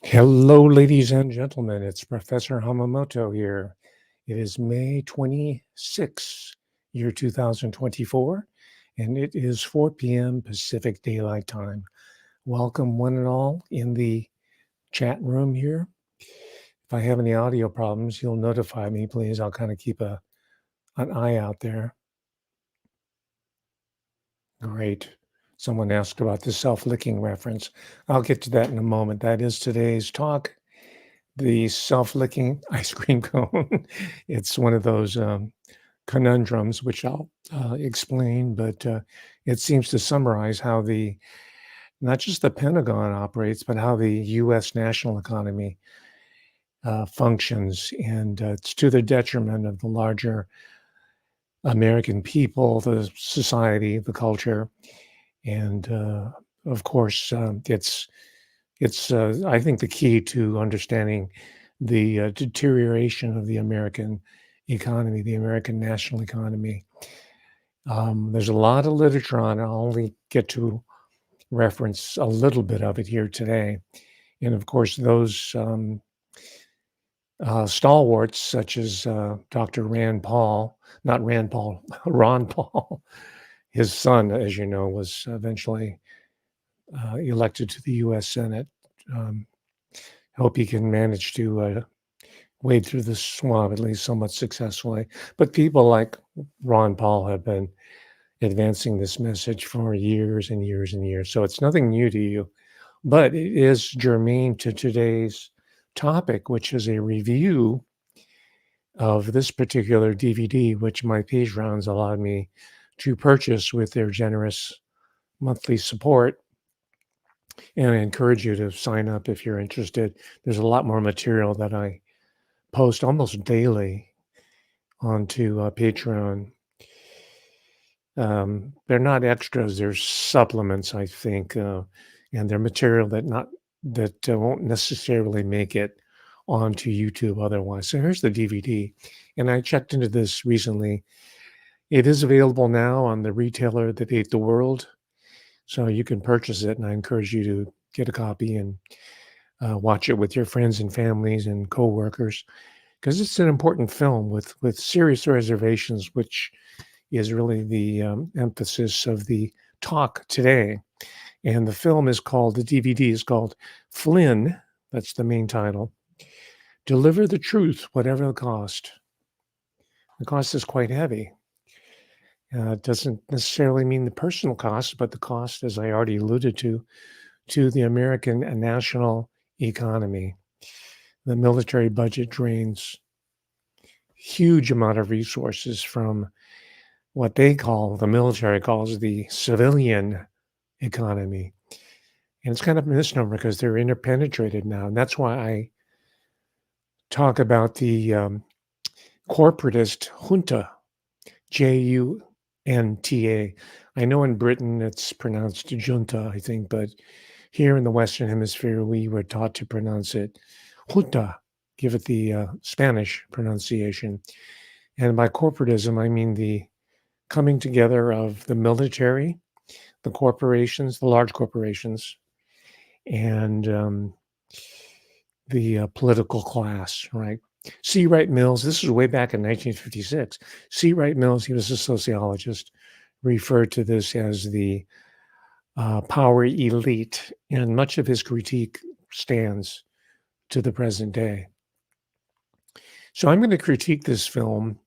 Hello, ladies and gentlemen. It's Professor Hamamoto here. It is May 26, year 2024, and it is 4 p.m. Pacific Daylight Time. Welcome, one and all, in the chat room here. If I have any audio problems, you'll notify me, please. I'll kind of keep an eye out there. Great. Someone asked about the self-licking reference. I'll get to that in a moment. That is today's talk. The self-licking ice cream cone. It's one of those conundrums, which I'll explain, but it seems to summarize how not just the Pentagon operates, but how the U.S. national economy functions. And it's to the detriment of the larger American people, the society, the culture. And of course, it's I think the key to understanding the deterioration of the American economy, the American national economy. There's a lot of literature on it. I'll only get to reference a little bit of it here today. And of course, those stalwarts, such as Dr. Rand Paul, not Rand Paul, Ron Paul, his son, as you know, was eventually elected to the U.S. Senate. Hope he can manage to wade through the swamp, at least somewhat successfully. But people like Ron Paul have been advancing this message for years and years and years. So it's nothing new to you, but it is germane to today's topic, which is a review of this particular DVD, which my patrons allowed me to purchase with their generous monthly support. And I encourage you to sign up if you're interested. There's a lot more material that I post almost daily onto Patreon. They're not extras; they're supplements, I think, and they're material that won't necessarily make it onto YouTube otherwise. So here's the DVD, and I checked into this recently. It is available now on the retailer that ate the world, so you can purchase it, and I encourage you to get a copy and watch it with your friends and families and coworkers, because it's an important film with serious reservations, which is really the emphasis of the talk today. And the film is called, the DVD is called Flynn, that's the main title, Deliver the Truth, Whatever the Cost. The cost is quite heavy. It doesn't necessarily mean the personal cost, but the cost, as I already alluded to the American national economy. The military budget drains huge amount of resources from what they call, the military calls, the civilian economy. And it's kind of a misnomer because they're interpenetrated now. And that's why I talk about the corporatist junta, Junta. I know in Britain it's pronounced junta, I think, but here in the Western Hemisphere, we were taught to pronounce it junta, give it the Spanish pronunciation. And by corporatism, I mean the coming together of the military, the corporations, the large corporations, and the political class, right? C. Wright Mills, this was way back in 1956. C. Wright Mills, he was a sociologist, referred to this as the power elite, and much of his critique stands to the present day. So I'm going to critique this film,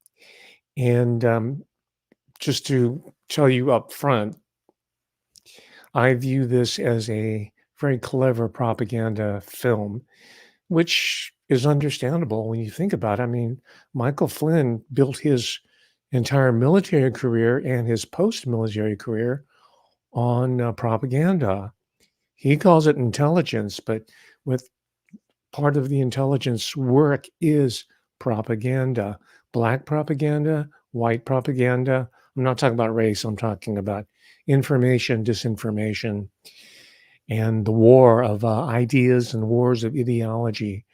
and just to tell you up front, I view this as a very clever propaganda film, which is understandable when you think about it. I mean, Michael Flynn built his entire military career and his post-military career on propaganda. He calls it intelligence, but with part of the intelligence work is propaganda, black propaganda, white propaganda. I'm not talking about race. I'm talking about information, disinformation, and the war of ideas and wars of ideology,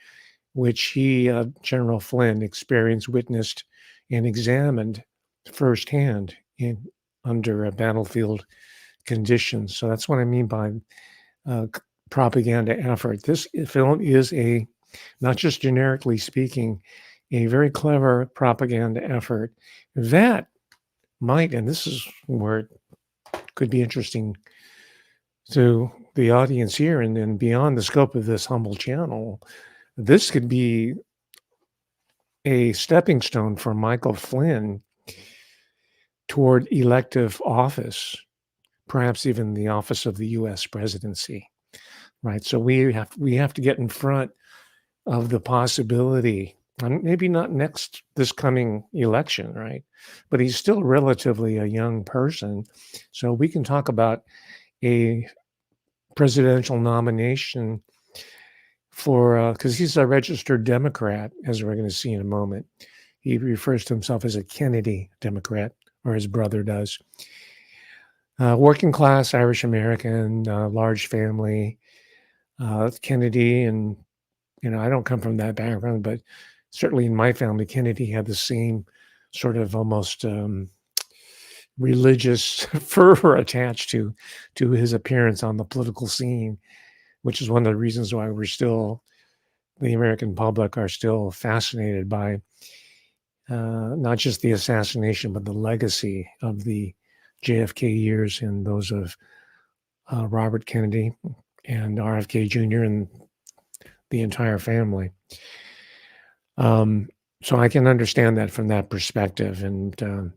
which he, General Flynn, experienced, witnessed, and examined firsthand under battlefield conditions. So that's what I mean by propaganda effort. This film is not just generically speaking, a very clever propaganda effort that might, and this is where it could be interesting to the audience here and beyond the scope of this humble channel, this could be a stepping stone for Michael Flynn toward elective office, perhaps even the office of the U.S. presidency, right? So we have to get in front of the possibility, maybe not this coming election, right? But he's still relatively a young person, so we can talk about a presidential nomination for because he's a registered Democrat, as we're going to see in a moment. He refers to himself as a Kennedy Democrat, or his brother does. Working class Irish American, large family. Kennedy, and I don't come from that background, but certainly in my family, Kennedy had the same sort of almost religious fervor attached to his appearance on the political scene, which is one of the reasons why the American public are still fascinated by not just the assassination, but the legacy of the JFK years and those of Robert Kennedy and RFK Jr. and the entire family. So I can understand that from that perspective. And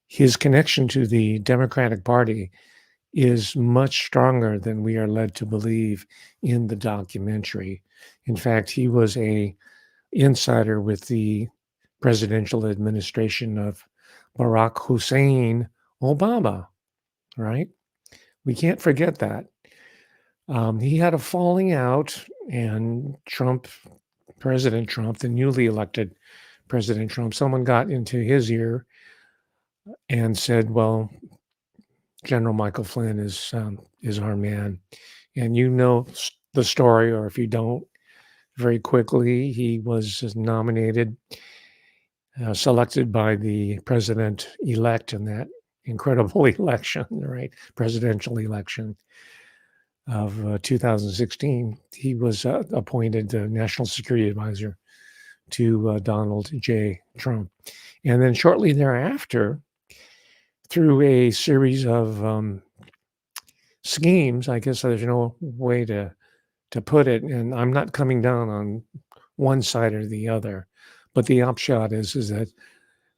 his connection to the Democratic Party is much stronger than we are led to believe in the documentary. In fact, he was a insider with the presidential administration of Barack Hussein Obama, right? We can't forget that. He had a falling out, and President Trump, the newly elected President Trump, someone got into his ear and said, "Well, General Michael Flynn is our man," and the story, or if you don't, very quickly he was nominated, selected by the president-elect in that incredible election, right? Presidential election of 2016. He was appointed the National Security Advisor to Donald J. Trump. And then shortly thereafter, through a series of schemes, I guess there's no way to put it, and I'm not coming down on one side or the other, but the upshot is that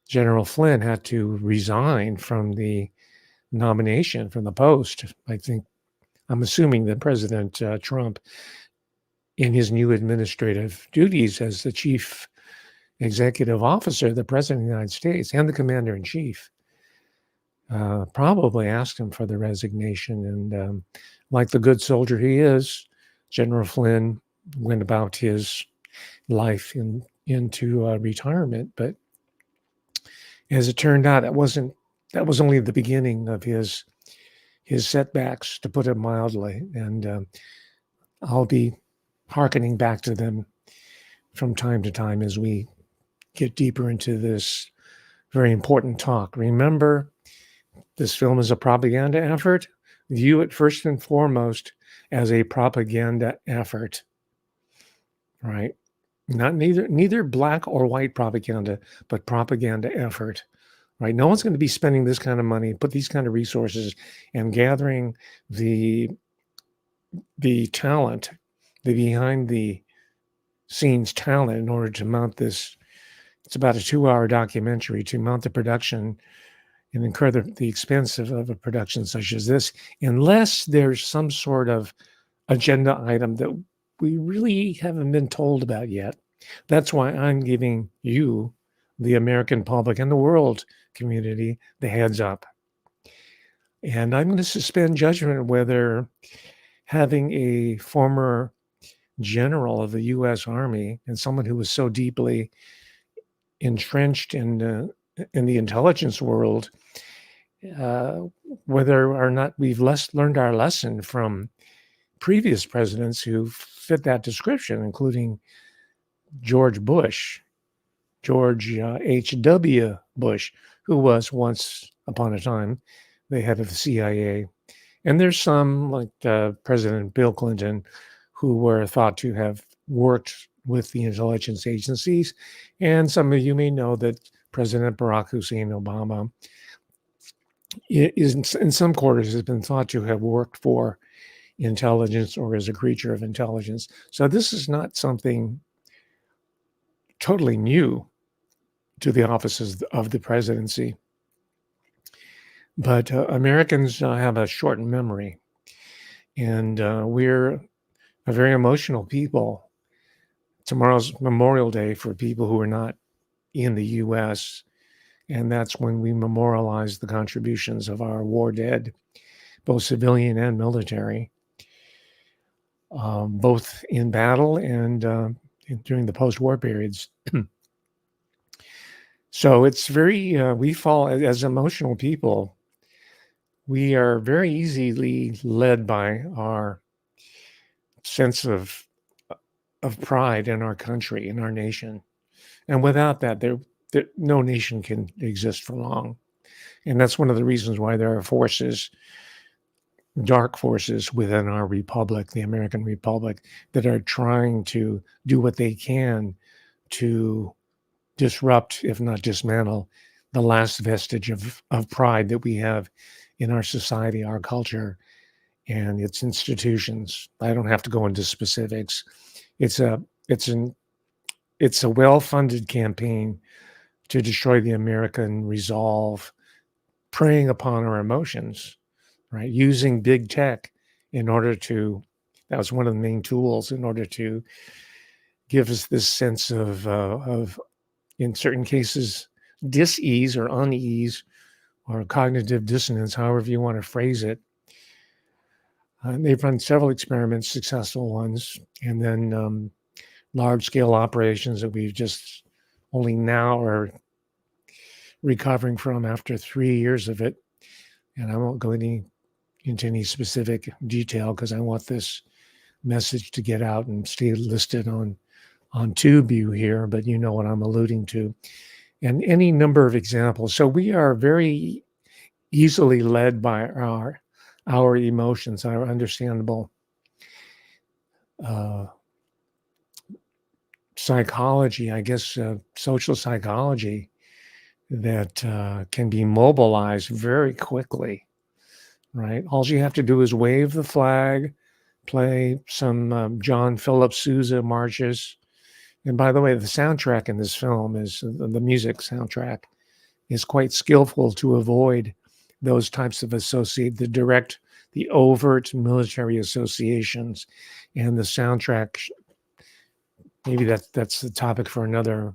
General Flynn had to resign from the nomination, from the post. I'm assuming that President Trump, in his new administrative duties as the chief executive officer, the president of the United States and the commander in chief, probably asked him for the resignation. And like the good soldier he is, General Flynn went about his life into retirement. But as it turned out, that was only the beginning of his setbacks, to put it mildly. And I'll be hearkening back to them from time to time as we get deeper into this very important talk. Remember, this film is a propaganda effort. View it first and foremost as a propaganda effort, right? Not neither black or white propaganda, but propaganda effort, right? No one's going to be spending this kind of money, put these kind of resources, and gathering the talent, the behind the scenes talent, in order to mount this. It's about a 2-hour documentary, to mount the production and incur the expense of a production such as this, unless there's some sort of agenda item that we really haven't been told about yet. That's why I'm giving you, the American public and the world community, the heads up. And I'm going to suspend judgment whether having a former general of the U.S. Army and someone who was so deeply entrenched in the intelligence world, whether or not we've learned our lesson from previous presidents who fit that description, including George H.W. Bush, who was once upon a time the head of the CIA And there's some, like President Bill Clinton, who were thought to have worked with the intelligence agencies. And some of you may know that President Barack Hussein Obama is, in some quarters, has been thought to have worked for intelligence or as a creature of intelligence. So this is not something totally new to the offices of the presidency. But Americans have a short memory, and we're a very emotional people. Tomorrow's Memorial Day for people who are not in the U.S., and that's when we memorialize the contributions of our war dead, both civilian and military, both in battle and during the post-war periods. So it's very, we fall as emotional people. We are very easily led by our sense of pride in our country, in our nation. And without that, no nation can exist for long. And that's one of the reasons why there are forces, dark forces within our republic, the American Republic, that are trying to do what they can to disrupt, if not dismantle, the last vestige of pride that we have in our society, our culture, and its institutions. I don't have to go into specifics. It's a it's an it's a well-funded campaign to destroy the American resolve, preying upon our emotions, right? Using big tech in order to, that was one of the main tools in order to give us this sense of in certain cases, dis-ease or unease or cognitive dissonance, however you want to phrase it. They've run several experiments, successful ones, and then large-scale operations that we've just only now are recovering from after 3 years of it. And I won't go into any specific detail because I want this message to get out and stay listed on TubeView here, but you know what I'm alluding to. And any number of examples. So we are very easily led by our emotions, our understandable psychology, I guess, social psychology that can be mobilized very quickly, right? All you have to do is wave the flag, play some John Philip Sousa marches. And by the way, the soundtrack in this film is the music soundtrack is quite skillful to avoid those types of the overt military associations. And the soundtrack, maybe that's the topic for another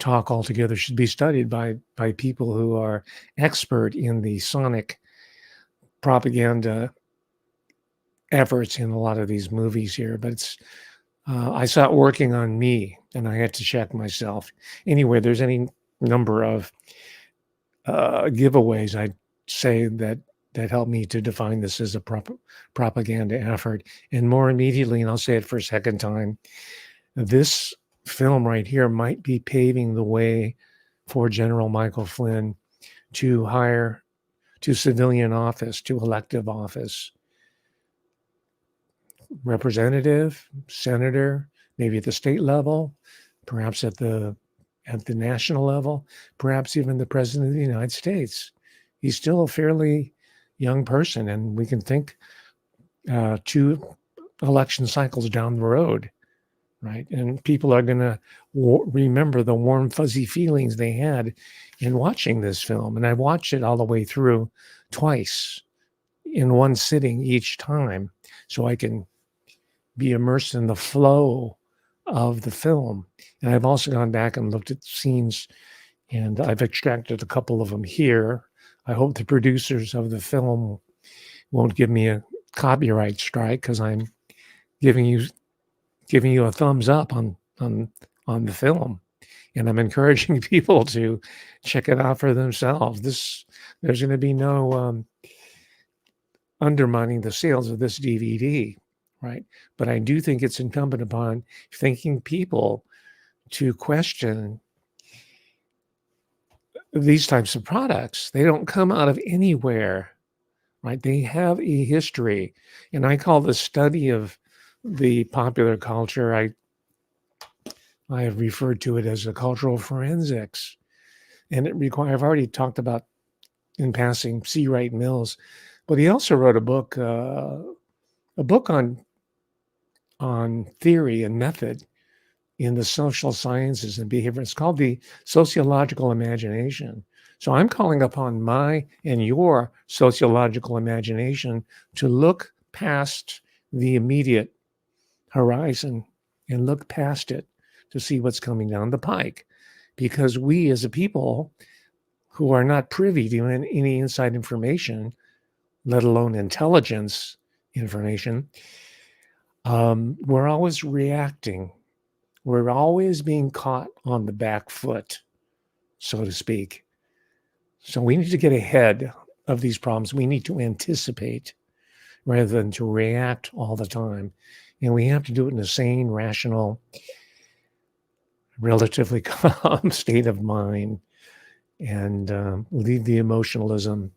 talk altogether, should be studied by people who are expert in the sonic propaganda efforts in a lot of these movies here. But it's I saw it working on me, and I had to check myself. Anyway, there's any number of giveaways I'd say that help me to define this as a propaganda effort. And more immediately, and I'll say it for a second time, this film right here might be paving the way for General Michael Flynn to hire to civilian office, to elective office, representative, senator, maybe at the state level, perhaps at the national level, perhaps even the president of the United States. He's still a fairly young person, and we can think 2 election cycles down the road, right? And people are going to remember the warm, fuzzy feelings they had in watching this film. And I watched it all the way through twice in one sitting each time, so I can be immersed in the flow of the film. And I've also gone back and looked at scenes, and I've extracted a couple of them here. I hope the producers of the film won't give me a copyright strike because I'm giving you a thumbs up on the film, and I'm encouraging people to check it out for themselves. There's going to be no undermining the sales of this DVD, right? But I do think it's incumbent upon thinking people to question these types of products. They don't come out of anywhere right? They have a history. And I call the study of the popular culture, I have referred to it as a cultural forensics. And I've already talked about in passing C. Wright Mills, but he also wrote a book on theory and method in the social sciences and behavior. It's called the sociological imagination. So I'm calling upon my and your sociological imagination to look past the immediate horizon and look past it to see what's coming down the pike. Because we as a people who are not privy to any inside information, let alone intelligence information, we're always reacting. We're always being caught on the back foot, so to speak. So we need to get ahead of these problems. We need to anticipate rather than to react all the time. And we have to do it in a sane, rational, relatively calm state of mind, and leave the emotionalism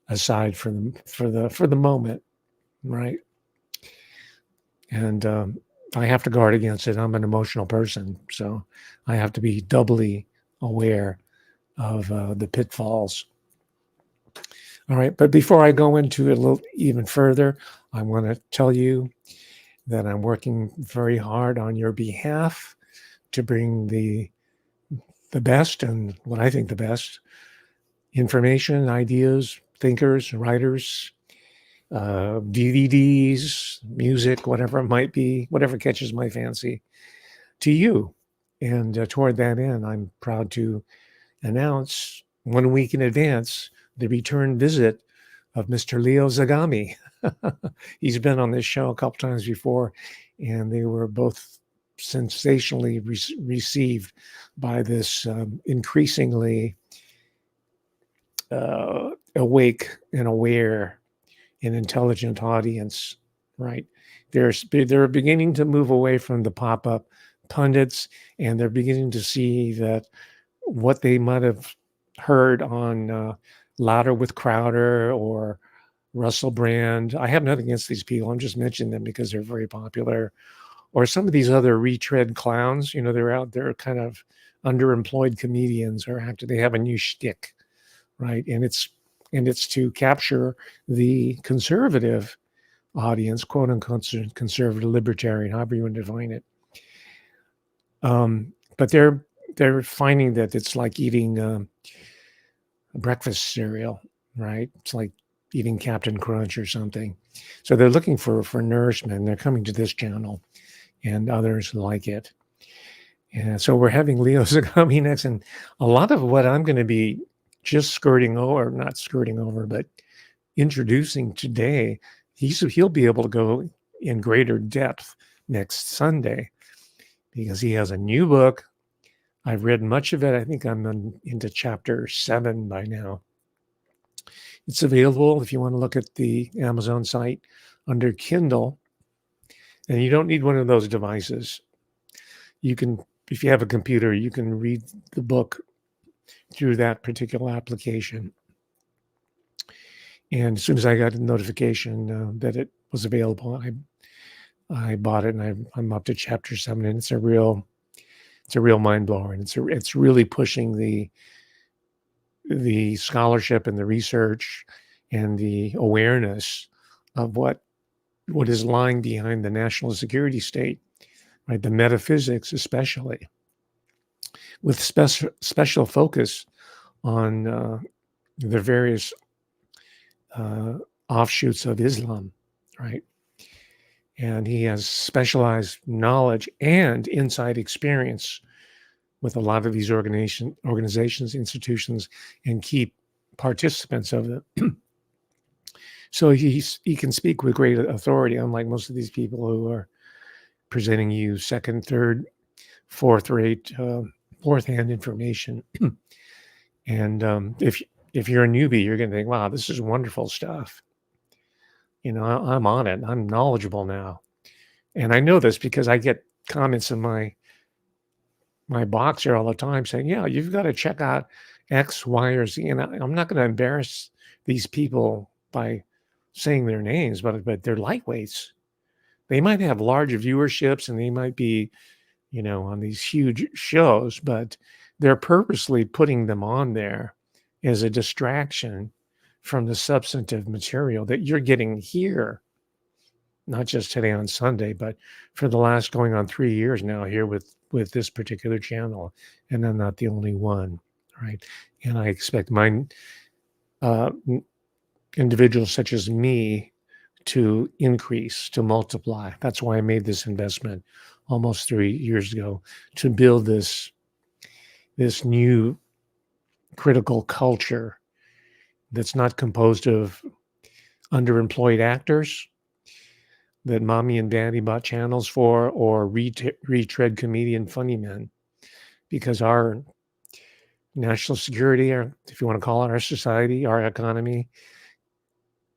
aside for the moment, right? And I have to guard against it. I'm an emotional person, so I have to be doubly aware of the pitfalls. All right, but before I go into it a little even further, I want to tell you that I'm working very hard on your behalf to bring the best and what I think the best information, ideas, thinkers, writers, DVDs, music, whatever it might be, whatever catches my fancy, to you. And toward that end, I'm proud to announce 1 week in advance the return visit of Mr. Leo Zagami. He's been on this show a couple times before, and they were both sensationally received by this increasingly awake and aware and intelligent audience, right? They're beginning to move away from the pop-up pundits, and they're beginning to see that what they might have heard on Louder with Crowder or Russell Brand. I have nothing against these people. I'm just mentioning them because they're very popular. Or some of these other retread clowns, they're out there kind of underemployed comedians or after they have a new shtick, right? And it's to capture the conservative audience, quote unquote, conservative, libertarian, however you want to define it. But they're finding that it's like eating breakfast cereal, right? It's like eating Captain Crunch or something. So they're looking for nourishment. And they're coming to this channel and others like it. And so we're having Leo Zagami next, and a lot of what I'm going to be just not skirting over, but introducing today, he'll be able to go in greater depth next Sunday because he has a new book. I've read much of it. I think I'm into chapter 7 by now. It's available if you want to look at the Amazon site under Kindle, and you don't need one of those devices. You can, if you have a computer, you can read the book through that particular application. And as soon as I got a notification that it was available, I bought it, and I'm up to chapter 7, and it's a real mind blower, and it's really pushing the scholarship and the research and the awareness of what is lying behind the national security state, right? The metaphysics, especially, with special focus on the various offshoots of Islam, right? And he has specialized knowledge and inside experience with a lot of these organizations, institutions, and key participants of them. So he can speak with great authority, unlike most of these people who are presenting you second, third, fourth-rate, fourth-hand information. And if you're a newbie, you're going to think, "Wow, this is wonderful stuff." I'm on it. I'm knowledgeable now, and I know this because I get comments in my box here all the time saying, "Yeah, you've got to check out X, Y, or Z." And I'm not going to embarrass these people by saying their names, but they're lightweights. They might have large viewerships and they might be, on these huge shows, but they're purposely putting them on there as a distraction from the substantive material that you're getting here, not just today on Sunday, but for the last going on 3 years now here with this particular channel. And I'm not the only one, right? And I expect mine, individuals such as me, to increase, to multiply. That's why I made this investment almost 3 years ago, to build this new critical culture that's not composed of underemployed actors that mommy and daddy bought channels for, or retread comedian funny men, because our national security, or if you want to call it our society, our economy,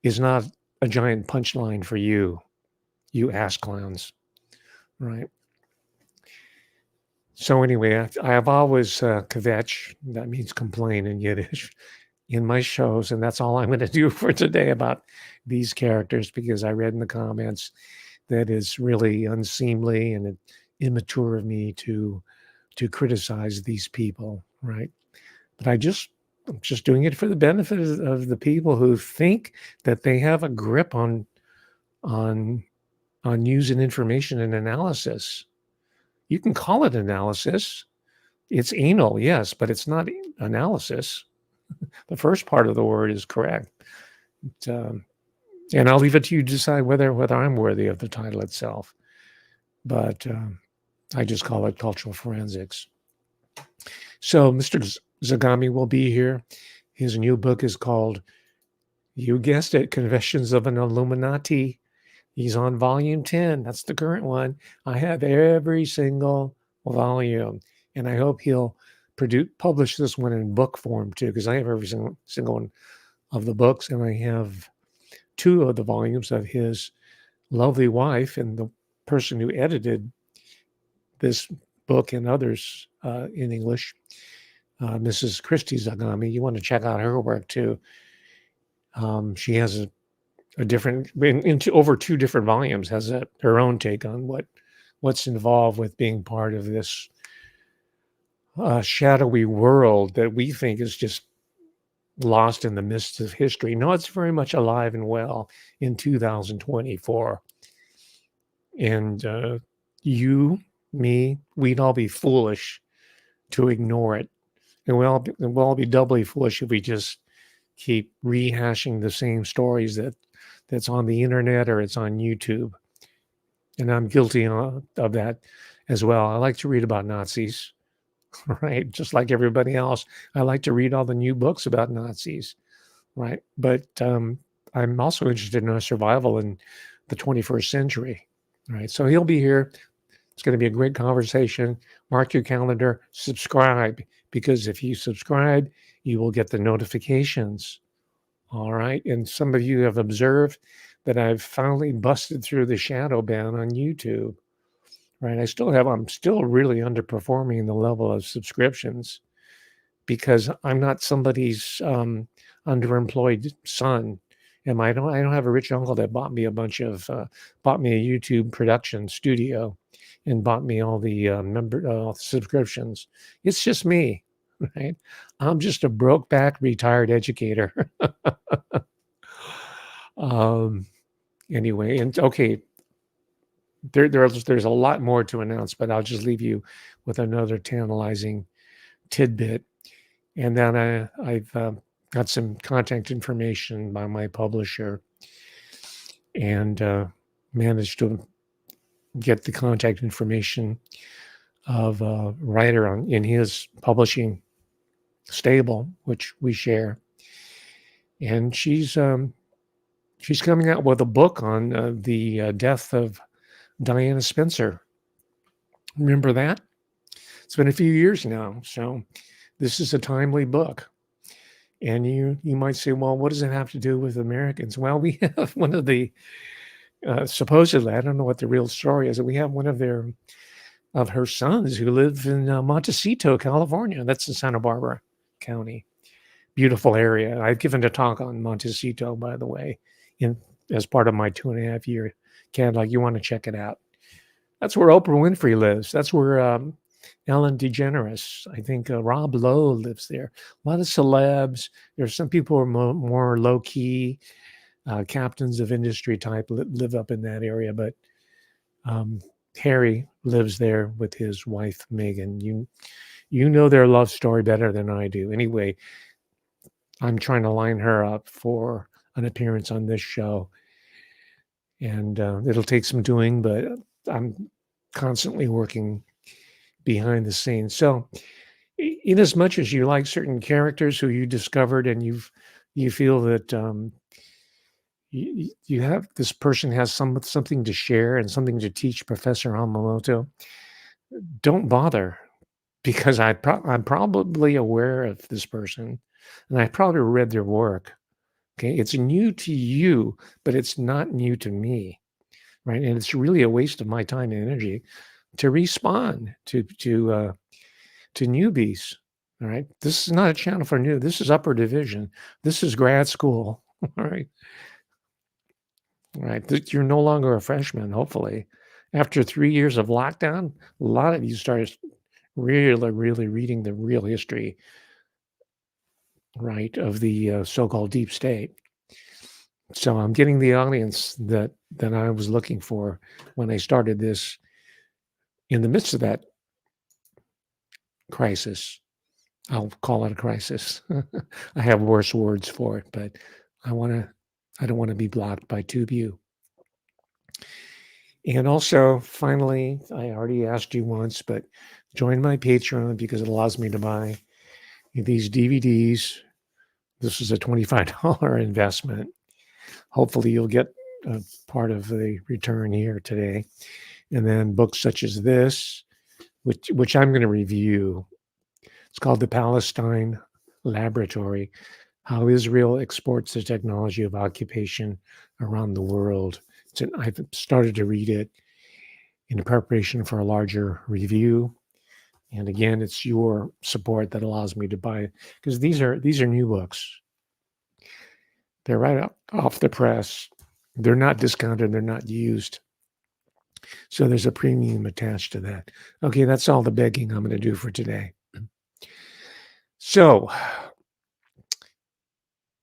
is not a giant punchline for you ass clowns, right? So anyway, I have always kvetch, that means complain in Yiddish, in my shows, and that's all I'm going to do for today about these characters, because I read in the comments that it's really unseemly and immature of me to criticize these people, right? But I'm just doing it for the benefit of the people who think that they have a grip on news and information and analysis. You can call it analysis. It's anal, yes, but it's not analysis. The first part of the word is correct. And I'll leave it to you to decide whether I'm worthy of the title itself. But I just call it cultural forensics. So Mr. Zagami will be here. His new book is called, you guessed it, Confessions of an Illuminati. He's on volume 10. That's the current one. I have every single volume, and I hope he'll publish this one in book form too, because I have every single one of the books, and I have 2 of the volumes of his lovely wife and the person who edited this book and others in English, Mrs. Christy Zagami. You want to check out her work too. She has a different, into over 2 different volumes, has her own take on what's involved with being part of this shadowy world that we think is just lost in the mists of history. No, it's very much alive and well in 2024. And you, me, we'd all be foolish to ignore it. And we'll all be doubly foolish if we just keep rehashing the same stories that's on the internet or it's on YouTube. And I'm guilty of that as well. I like to read about Nazis, right? Just like everybody else. I like to read all the new books about Nazis, right? But I'm also interested in our survival in the 21st century, right? So he'll be here. It's going to be a great conversation. Mark your calendar, subscribe, because if you subscribe, you will get the notifications. All right. And some of you have observed that I've finally busted through the shadow ban on YouTube, right? I'm still really underperforming the level of subscriptions because I'm not somebody's underemployed son. I don't have a rich uncle that bought me a YouTube production studio and bought me all the subscriptions. It's just me, right? I'm just a broke back retired educator. Anyway, and okay, there's a lot more to announce, but I'll just leave you with another tantalizing tidbit. And then I've got some contact information by my publisher, and managed to get the contact information of a writer in his publishing stable, which we share. And she's coming out with a book on the death of Diana Spencer. Remember that? It's been a few years now, so this is a timely book. And you might say, well, what does it have to do with Americans? Well, we have one of the supposedly, I don't know what the real story is, we have one of her sons who live in Montecito, California. That's in Santa Barbara County. beautiful area. I've given a talk on Montecito, by the way, in as part of my 2.5 year catalog. You want to check it out. That's where Oprah Winfrey lives. That's where Ellen DeGeneres. I think Rob Lowe lives there. A lot of celebs. There's some people who are more low key, captains of industry type live up in that area. But um, Harry lives there with his wife Megan. You know their love story better than I do. Anyway, I'm trying to line her up for an appearance on this show, and it'll take some doing, but I'm constantly working behind the scenes. So, in as much as you like certain characters who you discovered, and you feel that you have this person has something to share and something to teach Professor Hamamoto, don't bother because I'm probably aware of this person, and I probably read their work. Okay, it's new to you, but it's not new to me, right? And it's really a waste of my time and energy to respond to newbies. All right, this is not a channel for new. This is upper division. This is grad school. All right, all right. You're no longer a freshman. Hopefully, after 3 years of lockdown, a lot of you started really reading the real history, right, of the so-called deep state. So I'm getting the audience that I was looking for when I started this in the midst of that crisis. I'll call it a crisis. I have worse words for it, but I don't want to be blocked by TubeU. And also, finally, I already asked you once, but join my Patreon because it allows me to buy these DVDs. This is a $25 investment. Hopefully, you'll get a part of the return here today. And then books such as this, which I'm going to review. It's called The Palestine Laboratory: How Israel Exports the Technology of Occupation Around the World. I've started to read it in preparation for a larger review. And again, it's your support that allows me to buy, because these are new books. They're right off the press. They're not discounted. They're not used. So there's a premium attached to that. Okay, that's all the begging I'm going to do for today. So,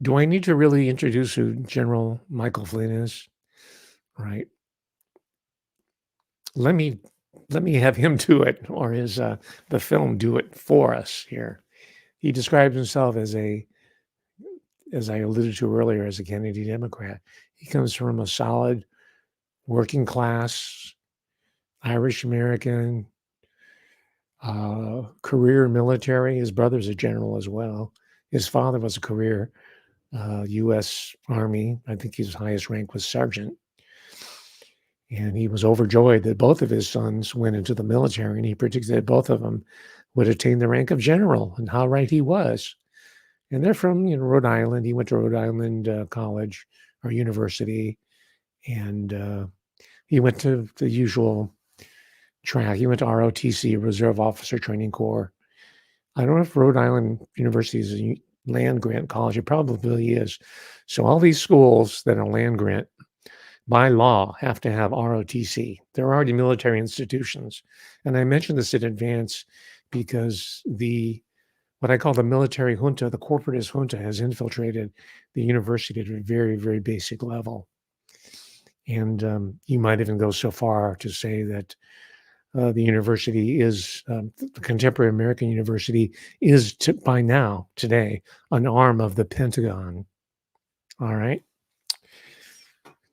do I need to really introduce who General Michael Flynn is? Right. Let me have him do it, or his the film do it for us here. He describes himself as I alluded to earlier, as a Kennedy Democrat. He comes from a solid working class Irish American, career military. His brother's a general as well. His father was a career U.S. Army. I think his highest rank was sergeant. And he was overjoyed that both of his sons went into the military, and he predicted that both of them would attain the rank of general, and how right he was. And they're from Rhode Island. He went to Rhode Island College or university, and he went to the usual track. He went to ROTC, Reserve Officer Training Corps. I don't know if Rhode Island University is a land grant college. It probably is. So all these schools that are land grant, by law, have to have ROTC. They're already military institutions. And I mentioned this in advance because what I call the military junta, the corporatist junta, has infiltrated the university at a very, very basic level. And you might even go so far to say that the university is, the contemporary American university is by now, today, an arm of the Pentagon. All right.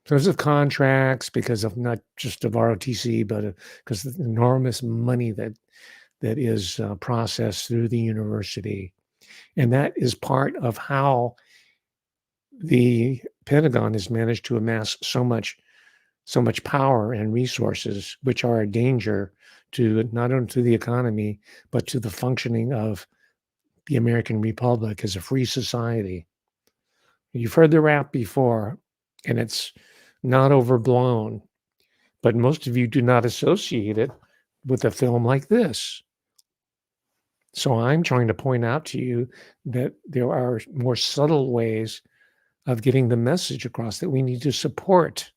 Because of contracts, because of not just of ROTC, but because of the enormous money that is processed through the university. And that is part of how the Pentagon has managed to amass so much power and resources, which are a danger to not only to the economy, but to the functioning of the American Republic as a free society. You've heard the rap before, and it's not overblown, but most of you do not associate it with a film like this. So I'm trying to point out to you that there are more subtle ways of getting the message across that we need to support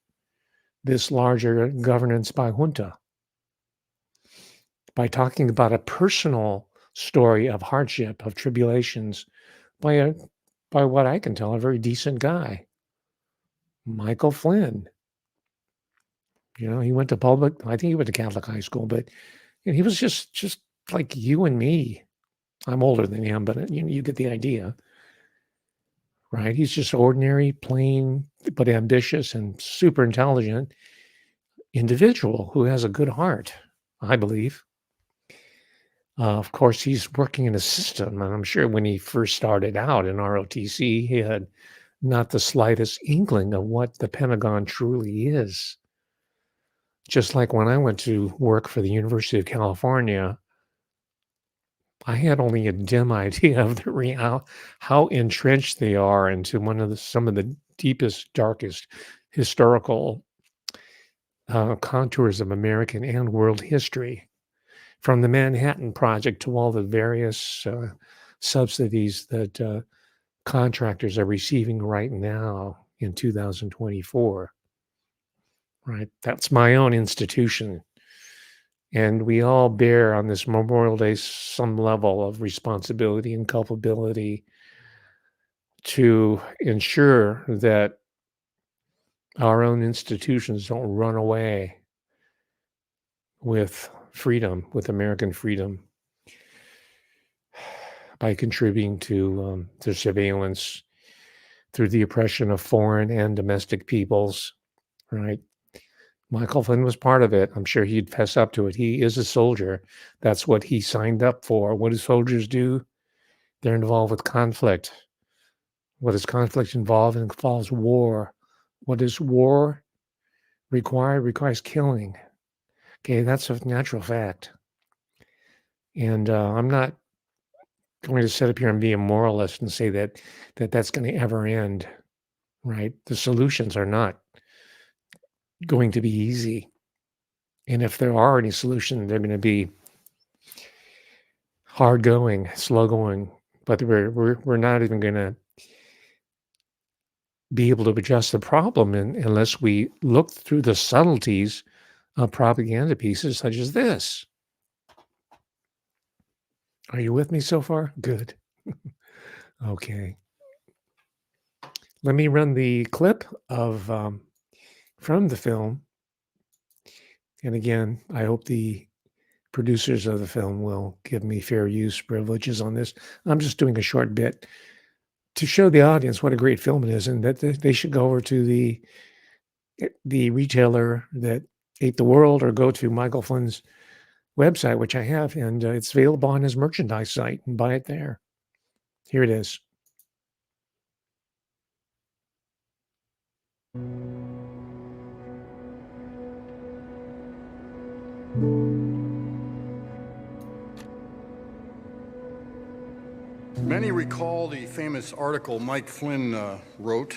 this larger governance by junta by talking about a personal story of hardship, of tribulations by a by what I can tell, a very decent guy, Michael Flynn. He went to public. I think he went to Catholic high school, but he was just like you and me. I'm older than him, but you get the idea, right? He's just ordinary, plain, but ambitious and super intelligent individual who has a good heart, I believe. Of course, he's working in a system, and I'm sure when he first started out in ROTC, he had not the slightest inkling of what the Pentagon truly is. Just like when I went to work for the University of California, I had only a dim idea of how entrenched they are into some of the deepest, darkest historical contours of American and world history, from the Manhattan Project to all the various subsidies that contractors are receiving right now in 2024. Right, that's my own institution. And we all bear on this Memorial Day some level of responsibility and culpability to ensure that our own institutions don't run away with freedom, with American freedom, by contributing to the surveillance through the oppression of foreign and domestic peoples, right? Michael Flynn was part of it. I'm sure he'd fess up to it. He is a soldier. That's what he signed up for. What do soldiers do? They're involved with conflict. What does conflict involve? It involves war. What does war require? It requires killing. Okay, that's a natural fact. And I'm not going to sit up here and be a moralist and say that's going to ever end, right? The solutions are not going to be easy. And if there are any solutions, they're going to be hard going, slow going, but we're not even going to be able to adjust the problem unless we look through the subtleties of propaganda pieces such as this. Are you with me so far? Good. Okay. Let me run the clip of from the film. And again, I hope the producers of the film will give me fair use privileges on this. I'm just doing a short bit to show the audience what a great film it is, and that they should go over to the retailer that ate the world, or go to Michael Flynn's website, which I have, and it's available on his merchandise site, and buy it there. Here it is. Many recall the famous article Mike Flynn wrote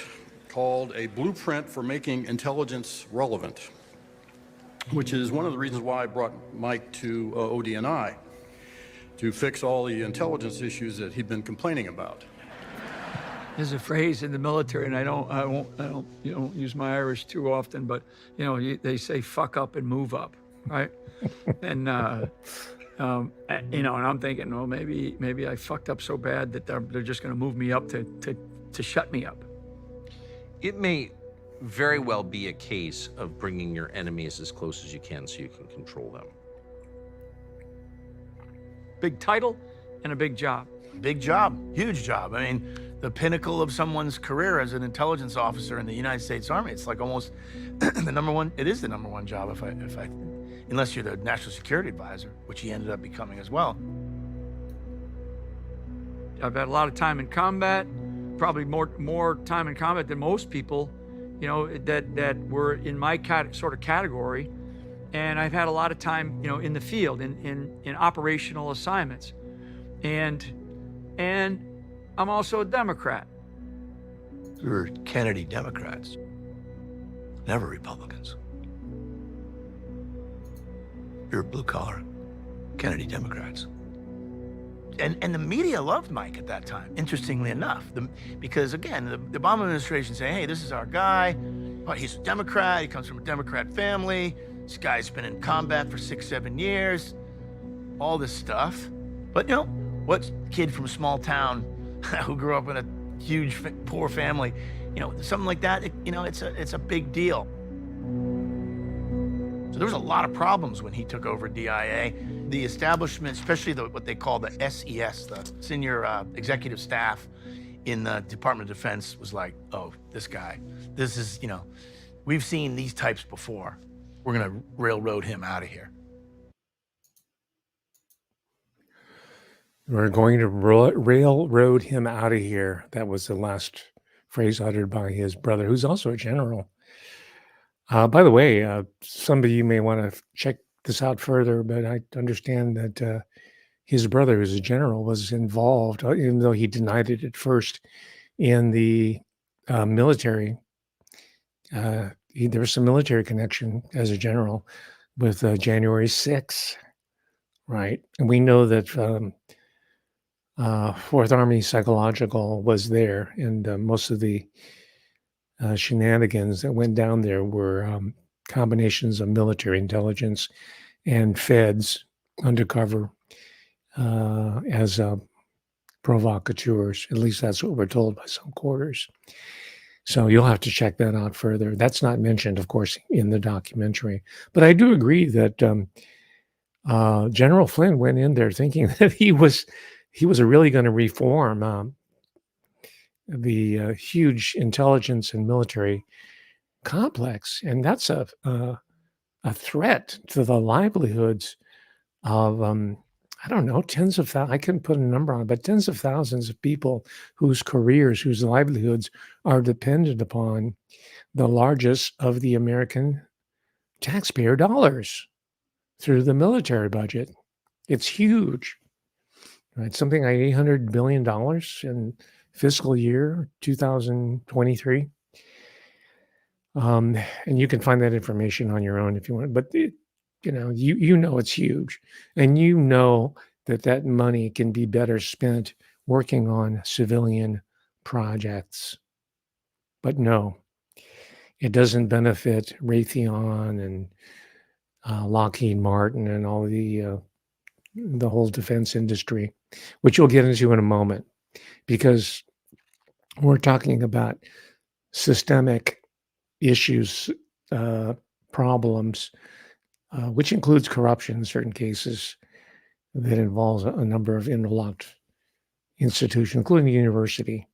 called A Blueprint for Making Intelligence Relevant, which is one of the reasons why I brought Mike to ODNI, to fix all the intelligence issues that he'd been complaining about. There's a phrase in the military, and I don't use my Irish too often, but they say "fuck up and move up," right? And and I'm thinking, well, maybe I fucked up so bad that they're just going to move me up to shut me up. It may very well be a case of bringing your enemies as close as you can so you can control them. Big title and a big job. Big job, huge job. I mean, the pinnacle of someone's career as an intelligence officer in the United States Army. It's like almost the number one. It is the number one job if I, unless you're the national security advisor, which he ended up becoming as well. I've had a lot of time in combat, probably more time in combat than most people, that were in my sort of category. And I've had a lot of time, in the field, in operational assignments. And I'm also a Democrat. We were Kennedy Democrats, never Republicans. You're blue collar, Kennedy Democrats. And the media loved Mike at that time, interestingly enough. Because again, the Obama administration saying, hey, this is our guy. Oh, he's a Democrat. He comes from a Democrat family. This guy's been in combat for 6-7 years. All this stuff. But what kid from a small town who grew up in a huge poor family, something like that, it's a big deal. So there was a lot of problems when he took over DIA. The establishment, especially what they call the SES, the senior executive staff in the Department of Defense, was like, oh, this guy, this is, we've seen these types before. We're gonna railroad him out of here. We're going to railroad him out of here. That was the last phrase uttered by his brother, who's also a general. By the way, some of you may want to check this out further, but I understand that his brother, who's a general, was involved, even though he denied it at first, in the military. There was some military connection as a general with January 6th, right? And we know that Fourth Army Psychological was there, and most of the shenanigans that went down there were combinations of military intelligence and feds undercover as provocateurs. At least that's what we're told by some quarters. So you'll have to check that out further. That's not mentioned, of course, in the documentary. But I do agree that General Flynn went in there thinking that he was really going to reform the huge intelligence and military complex, and that's a threat to the livelihoods of I don't know, tens of thousands. I couldn't put a number on it, but tens of thousands of people whose careers, whose livelihoods are dependent upon the largest of the American taxpayer dollars through the military budget. It's huge, right? Something like $800 billion in fiscal year 2023. And you can find that information on your own if you want, but it's huge, and that money can be better spent working on civilian projects. But no, it doesn't benefit Raytheon and Lockheed Martin and all the whole defense industry, which we'll get into in a moment, because we're talking about systemic issues, problems, which includes corruption in certain cases that involves a number of interlocked institutions, including the university.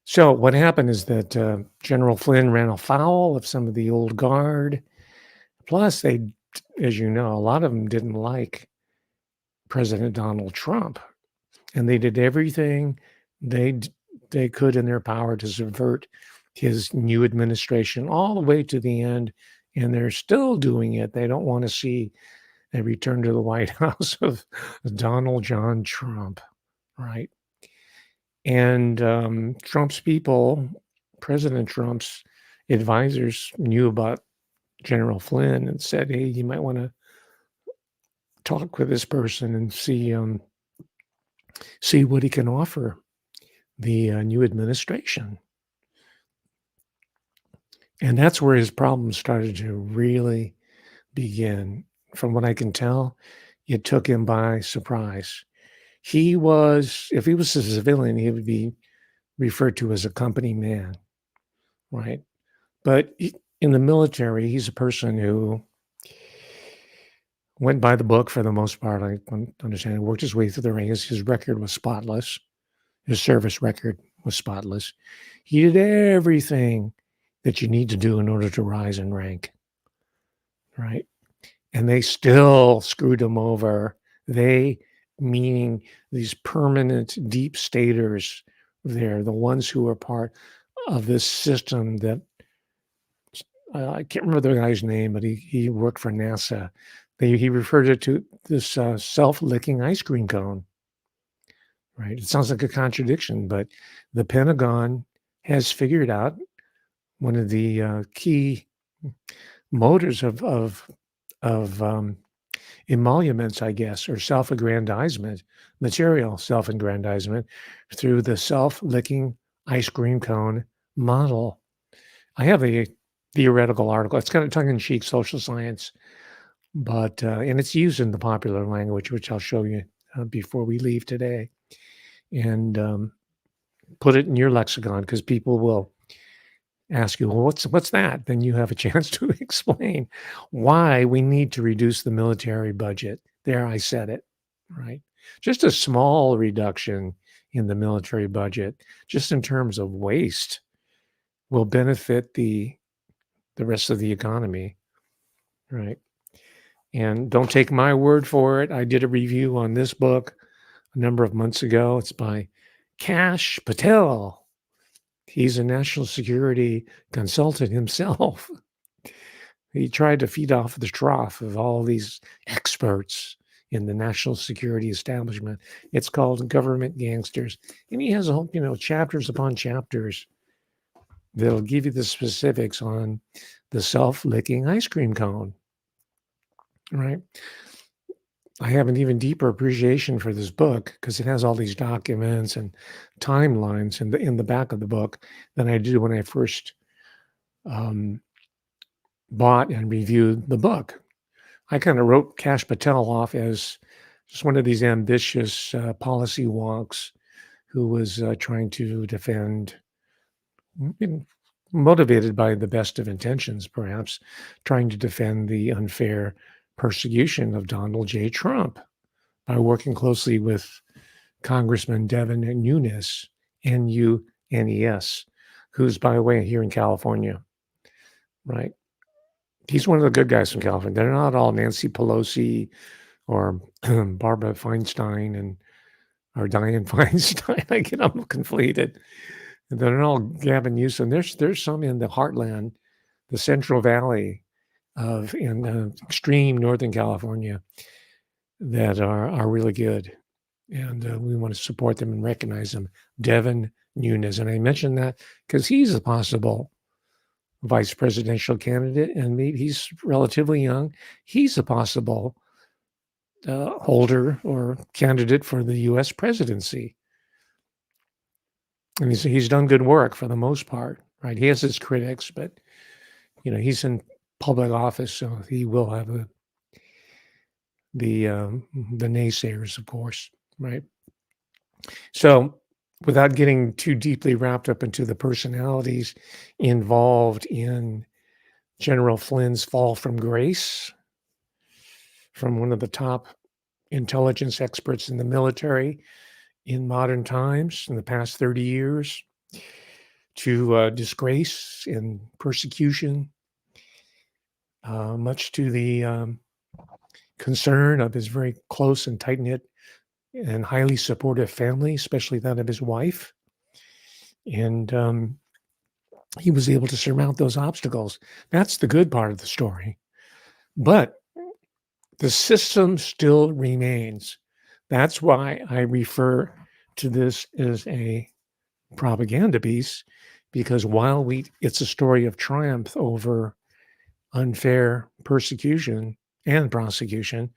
So what happened is that General Flynn ran afoul of some of the old guard. Plus, they, as you know, a lot of them didn't like President Donald Trump, and they did everything they could in their power to subvert his new administration all the way to the end, and they're still doing it. They don't want to see a return to the White House of Donald John Trump, right? And Trump's people, President Trump's advisors, knew about General Flynn and said, hey, you might want to talk with this person and see what he can offer the new administration. And that's where his problems started to really begin. From what I can tell, it took him by surprise. If he was a civilian, he would be referred to as a company man, right? But in the military, he's a person who went by the book for the most part. I understand. Worked his way through the ranks. His record was spotless. His service record was spotless. He did everything that you need to do in order to rise in rank, right? And they still screwed him over. They, meaning these permanent deep staters, they're the ones who are part of this system that, I can't remember the guy's name, but he worked for NASA. He referred it to this self-licking ice cream cone, right? It sounds like a contradiction, but the Pentagon has figured out one of the key motors of emoluments, I guess, or self-aggrandizement, material self-aggrandizement through the self-licking ice cream cone model. I have a theoretical article. It's kind of tongue-in-cheek social science, but and it's used in the popular language, which I'll show you before we leave today, and put it in your lexicon because people will ask you, well, what's that? Then you have a chance to explain why we need to reduce the military budget. There, I said it, right? Just a small reduction in the military budget, just in terms of waste, will benefit the rest of the economy, right? And don't take my word for it. I did a review on this book a number of months ago. It's by Kash Patel. He's a national security consultant himself. He tried to feed off the trough of all these experts in the national security establishment. It's called Government Gangsters. And he has a whole, chapters upon chapters that'll give you the specifics on the self-licking ice cream cone, right? I have an even deeper appreciation for this book because it has all these documents and timelines in the back of the book than I did when I first bought and reviewed the book. I kind of wrote Kash Patel off as just one of these ambitious policy wonks who was trying to defend, motivated by the best of intentions, perhaps, trying to defend the unfair persecution of Donald J. Trump by working closely with Congressman Devin Nunes, Nunes, who's, by the way, here in California, right? He's one of the good guys from California. They're not all Nancy Pelosi or Barbara Feinstein or Dianne Feinstein. I get them conflated. They're all Gavin Newsom. There's some in the heartland, the Central Valley in extreme Northern California that are really good. And we want to support them and recognize them. Devin Nunes. And I mentioned that because he's a possible vice presidential candidate, and maybe he's relatively young. He's a possible holder or candidate for the U.S. presidency. And he's done good work for the most part, right? He has his critics, but he's in public office, so he will have the naysayers, of course, right? So, without getting too deeply wrapped up into the personalities involved in General Flynn's fall from grace from one of the top intelligence experts in the military in modern times, in the past 30 years, to disgrace and persecution, much to the concern of his very close and tight-knit and highly supportive family, especially that of his wife. And he was able to surmount those obstacles. That's the good part of the story. But the system still remains. That's why I refer to this as a propaganda piece, because while it's a story of triumph over unfair persecution and prosecution,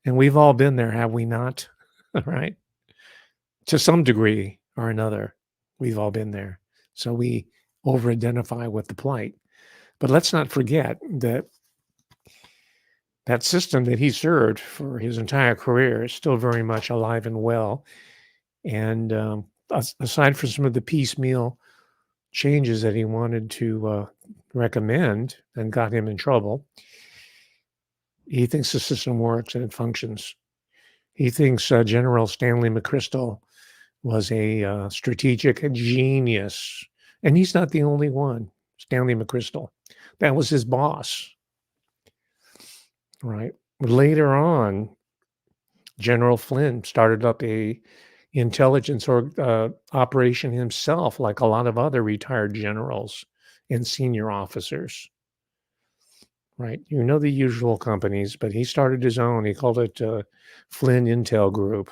and we've all been there, have we not? Right? To some degree or another, we've all been there. So we over-identify with the plight. But let's not forget that system that he served for his entire career is still very much alive and well. And aside from some of the piecemeal changes that he wanted to recommend and got him in trouble, he thinks the system works and it functions. He thinks General Stanley McChrystal was a strategic genius. And he's not the only one, Stanley McChrystal. That was his boss, right? Later on, General Flynn started up a intelligence operation himself, like a lot of other retired generals and senior officers, right? The usual companies, but he started his own. He called it Flynn Intel Group.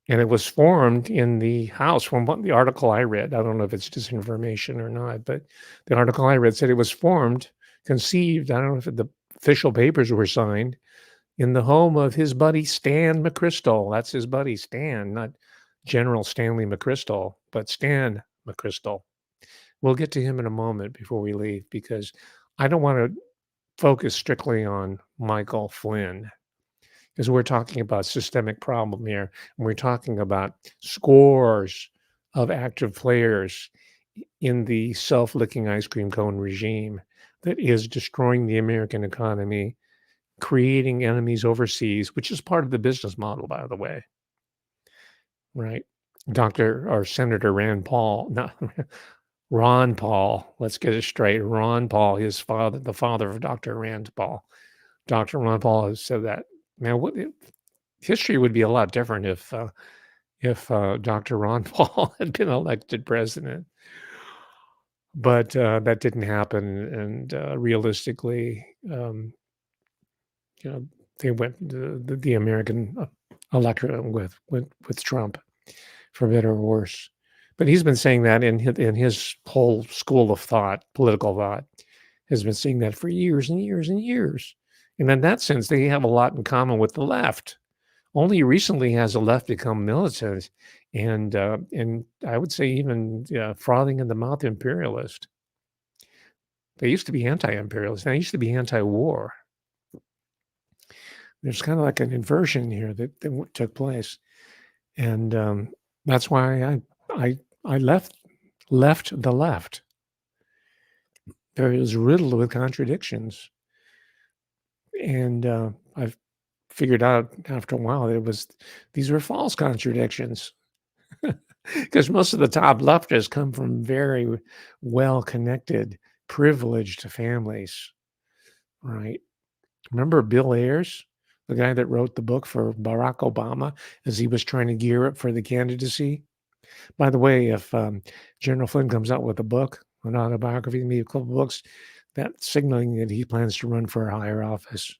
And it was formed in the House from what the article I read. I don't know if it's disinformation or not, but the article I read said it was conceived, I don't know if the official papers were signed in the home of his buddy Stan McChrystal. That's his buddy Stan, not General Stanley McChrystal, but Stan McChrystal. We'll get to him in a moment before we leave because I don't want to focus strictly on Michael Flynn because we're talking about systemic problem here, and we're talking about scores of active players in the self-licking ice cream cone regime that is destroying the American economy, creating enemies overseas, which is part of the business model, by the way, right? Dr. or Senator Rand Paul, not Ron Paul, let's get it straight. Ron Paul, his father, the father of Dr. Rand Paul. Dr. Ron Paul has said that. Now, history would be a lot different if Dr. Ron Paul had been elected president. But that didn't happen, and realistically, they went the American electorate with Trump, for better or worse. But he's been saying that in his whole school of thought, political thought, has been saying that for years and years and years. And in that sense, they have a lot in common with the left. Only recently has the left become militant, and I would say even frothing in the mouth imperialist. They used to be anti-imperialist. They used to be anti-war. There's kind of like an inversion here that took place, and that's why I left the left. It was riddled with contradictions, and I've figured out after a while that these were false contradictions, because most of the top leftists come from very well-connected, privileged families, right? Remember Bill Ayers, the guy that wrote the book for Barack Obama as he was trying to gear up for the candidacy? By the way, if General Flynn comes out with a book, an autobiography, maybe a couple books, that's signaling that he plans to run for a higher office,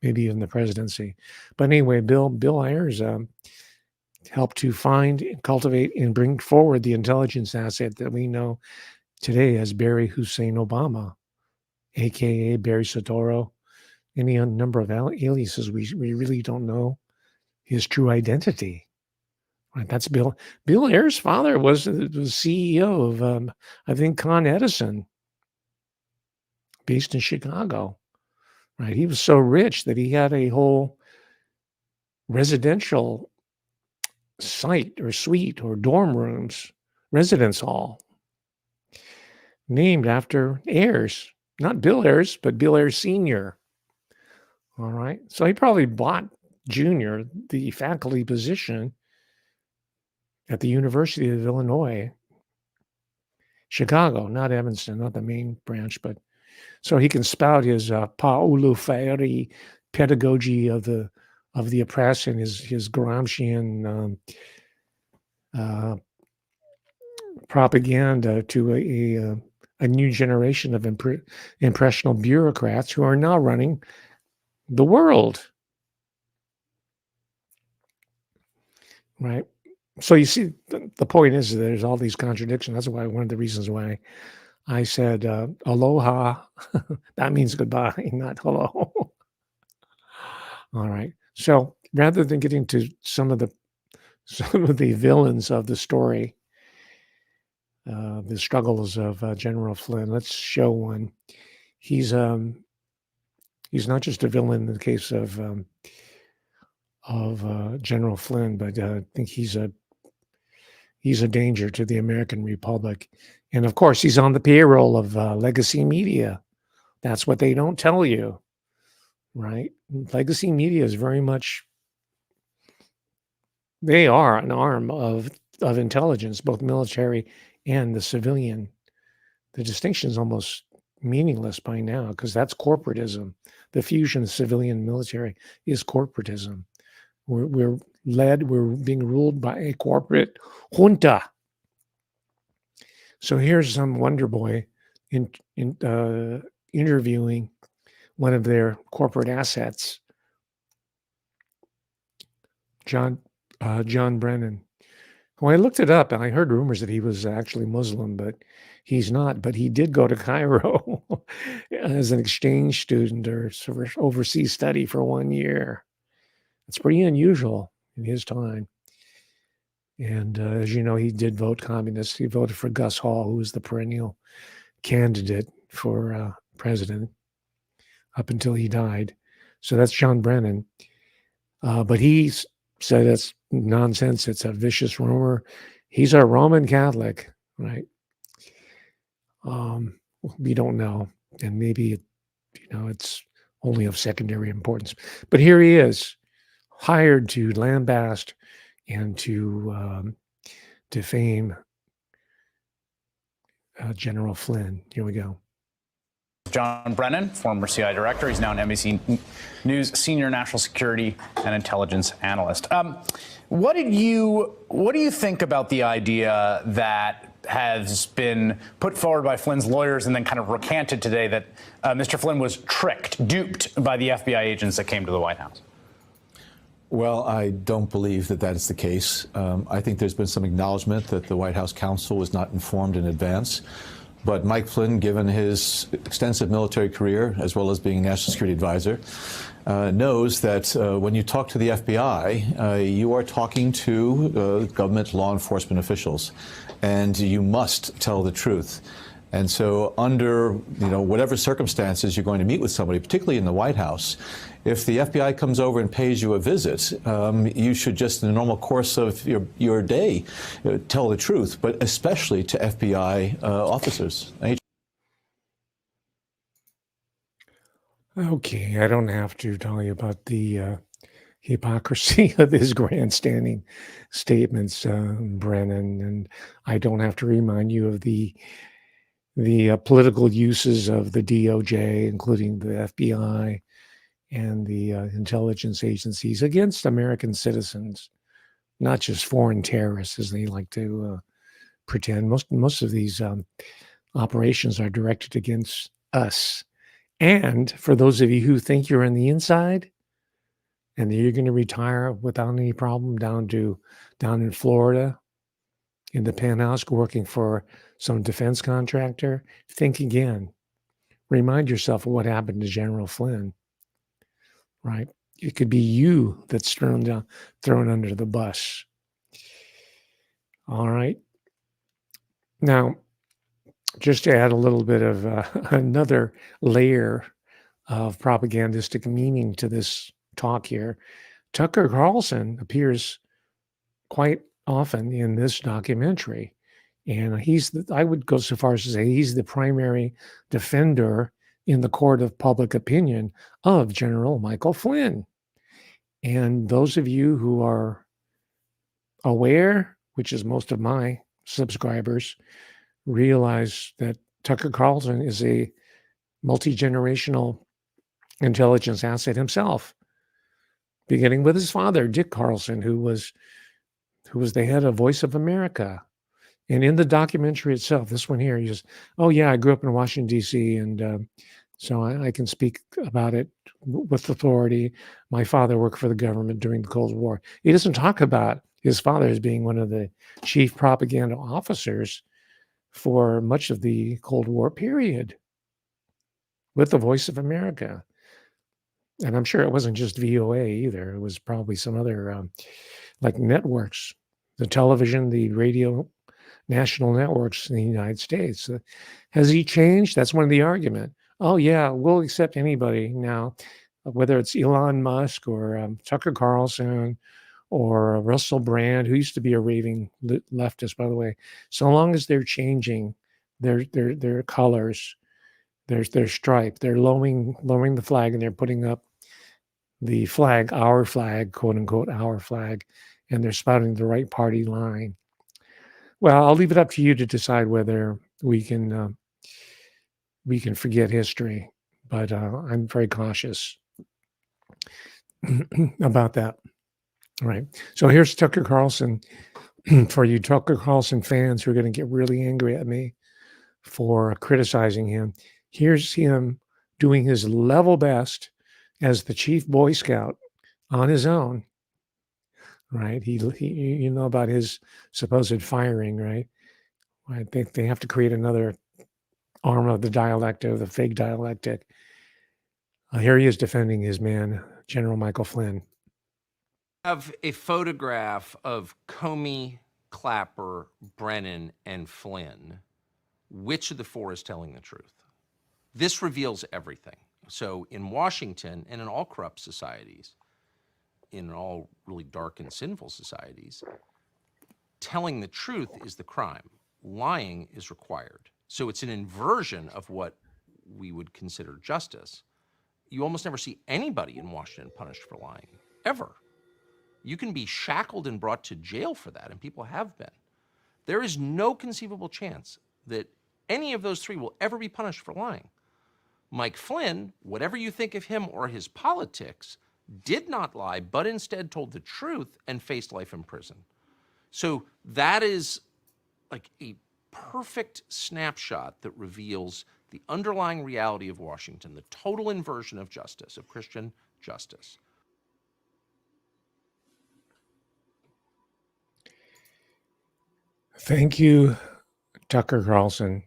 maybe even the presidency. But anyway, Bill Ayers helped to find, cultivate, and bring forward the intelligence asset that we know today as Barry Hussein Obama, aka Barry Soetoro. Any number of aliases, we really don't know his true identity. Right? That's Bill Ayers' father was the CEO of, I think, Con Edison, based in Chicago. Right? He was so rich that he had a whole residential site or suite or dorm rooms, residence hall, named after Ayers. Not Bill Ayers, but Bill Ayers Sr. All right. So he probably bought Junior the faculty position at the University of Illinois, Chicago, not Evanston, not the main branch, but so he can spout his Paulo Freire pedagogy of the oppressed and his Gramscian propaganda to a new generation of impressionable bureaucrats who are now running the world. Right. So you see, the point is that there's all these contradictions. That's why one of the reasons why I said aloha. That means goodbye, not hello. All right. So rather than getting to some of the villains of the story, the struggles of General Flynn, let's show one. He's not just a villain in the case of General Flynn, but I think he's a danger to the American Republic. And of course, he's on the payroll of legacy media. That's what they don't tell you, right? Legacy media is very much, they are an arm of intelligence, both military and the civilian. The distinction is almost meaningless by now because that's corporatism. The fusion of civilian and military is corporatism. We're being ruled by a corporate junta. So here's some Wonder Boy interviewing one of their corporate assets, John Brennan. Well, I looked it up and I heard rumors that he was actually Muslim, but he's not. But he did go to Cairo as an exchange student or sort of overseas study for 1 year. It's pretty unusual in his time. And as you know, he did vote communist. He voted for Gus Hall, who was the perennial candidate for president up until he died. So that's John Brennan. But he said that's nonsense. It's a vicious rumor. He's a Roman Catholic, right? We don't know. And maybe, it's only of secondary importance. But here he is, hired to lambast and to defame General Flynn. Here we go. John Brennan, former CI director. He's now an NBC News senior national security and intelligence analyst. What do you think about the idea that has been put forward by Flynn's lawyers and then kind of recanted today that Mr. Flynn was duped by the FBI agents that came to the White House? Well, I don't believe that is the case. I think there's been some acknowledgement that the White House counsel was not informed in advance. But Mike Flynn, given his extensive military career, as well as being national security advisor, knows that when you talk to the FBI, you are talking to government law enforcement officials, and you must tell the truth. And so under, whatever circumstances you're going to meet with somebody, particularly in the White House, if the FBI comes over and pays you a visit, you should just, in the normal course of your day, tell the truth, but especially to FBI officers. Okay, I don't have to tell you about the hypocrisy of his grandstanding statements, Brennan, and I don't have to remind you of the political uses of the DOJ, including the FBI and the intelligence agencies against American citizens, not just foreign terrorists, as they like to pretend. Most of these operations are directed against us. And for those of you who think you're on the inside and that you're going to retire without any problem down in Florida in the penthouse working for some defense contractor, think again. Remind yourself of what happened to General Flynn. Right? It could be you that's thrown under the bus. All right. Now, just to add a little bit of another layer of propagandistic meaning to this talk here, Tucker Carlson appears quite often in this documentary. And I would go so far as to say he's the primary defender in the court of public opinion of General Michael Flynn. And those of you who are aware, which is most of my subscribers, realize that Tucker Carlson is a multi-generational intelligence asset himself, beginning with his father, Dick Carlson, who was the head of Voice of America. And in the documentary itself, this one here, he says, oh, yeah, I grew up in Washington, D.C., and so I can speak about it with authority. My father worked for the government during the Cold War. He doesn't talk about his father as being one of the chief propaganda officers for much of the Cold War period with the Voice of America. And I'm sure it wasn't just VOA either. It was probably some other like networks, the television, the radio, national networks in the United States. Has he changed? That's one of the argument. Oh, yeah, we'll accept anybody now, whether it's Elon Musk or Tucker Carlson or Russell Brand, who used to be a raving leftist, by the way. So long as they're changing their colors, their stripe, they're lowering the flag and they're putting up the flag, our flag, quote unquote, our flag, and they're spouting the right party line. Well, I'll leave it up to you to decide whether we can forget history, but I'm very cautious about that. All right. So here's Tucker Carlson. For you Tucker Carlson fans who are going to get really angry at me for criticizing him, here's him doing his level best as the chief Boy Scout on his own. right? You know about his supposed firing, right? I think they have to create another arm of the dialectic, the fake dialectic. Here he is defending his man, General Michael Flynn. Have a photograph of Comey, Clapper, Brennan, and Flynn. Which of the four is telling the truth? This reveals everything. So in Washington and in all corrupt societies, in all really dark and sinful societies, telling the truth is the crime. Lying is required. So it's an inversion of what we would consider justice. You almost never see anybody in Washington punished for lying, ever. You can be shackled and brought to jail for that, and people have been. There is no conceivable chance that any of those three will ever be punished for lying. Mike Flynn, whatever you think of him or his politics, did not lie, but instead told the truth and faced life in prison. So that is like a perfect snapshot that reveals the underlying reality of Washington, the total inversion of justice, of Christian justice. Thank you, Tucker Carlson.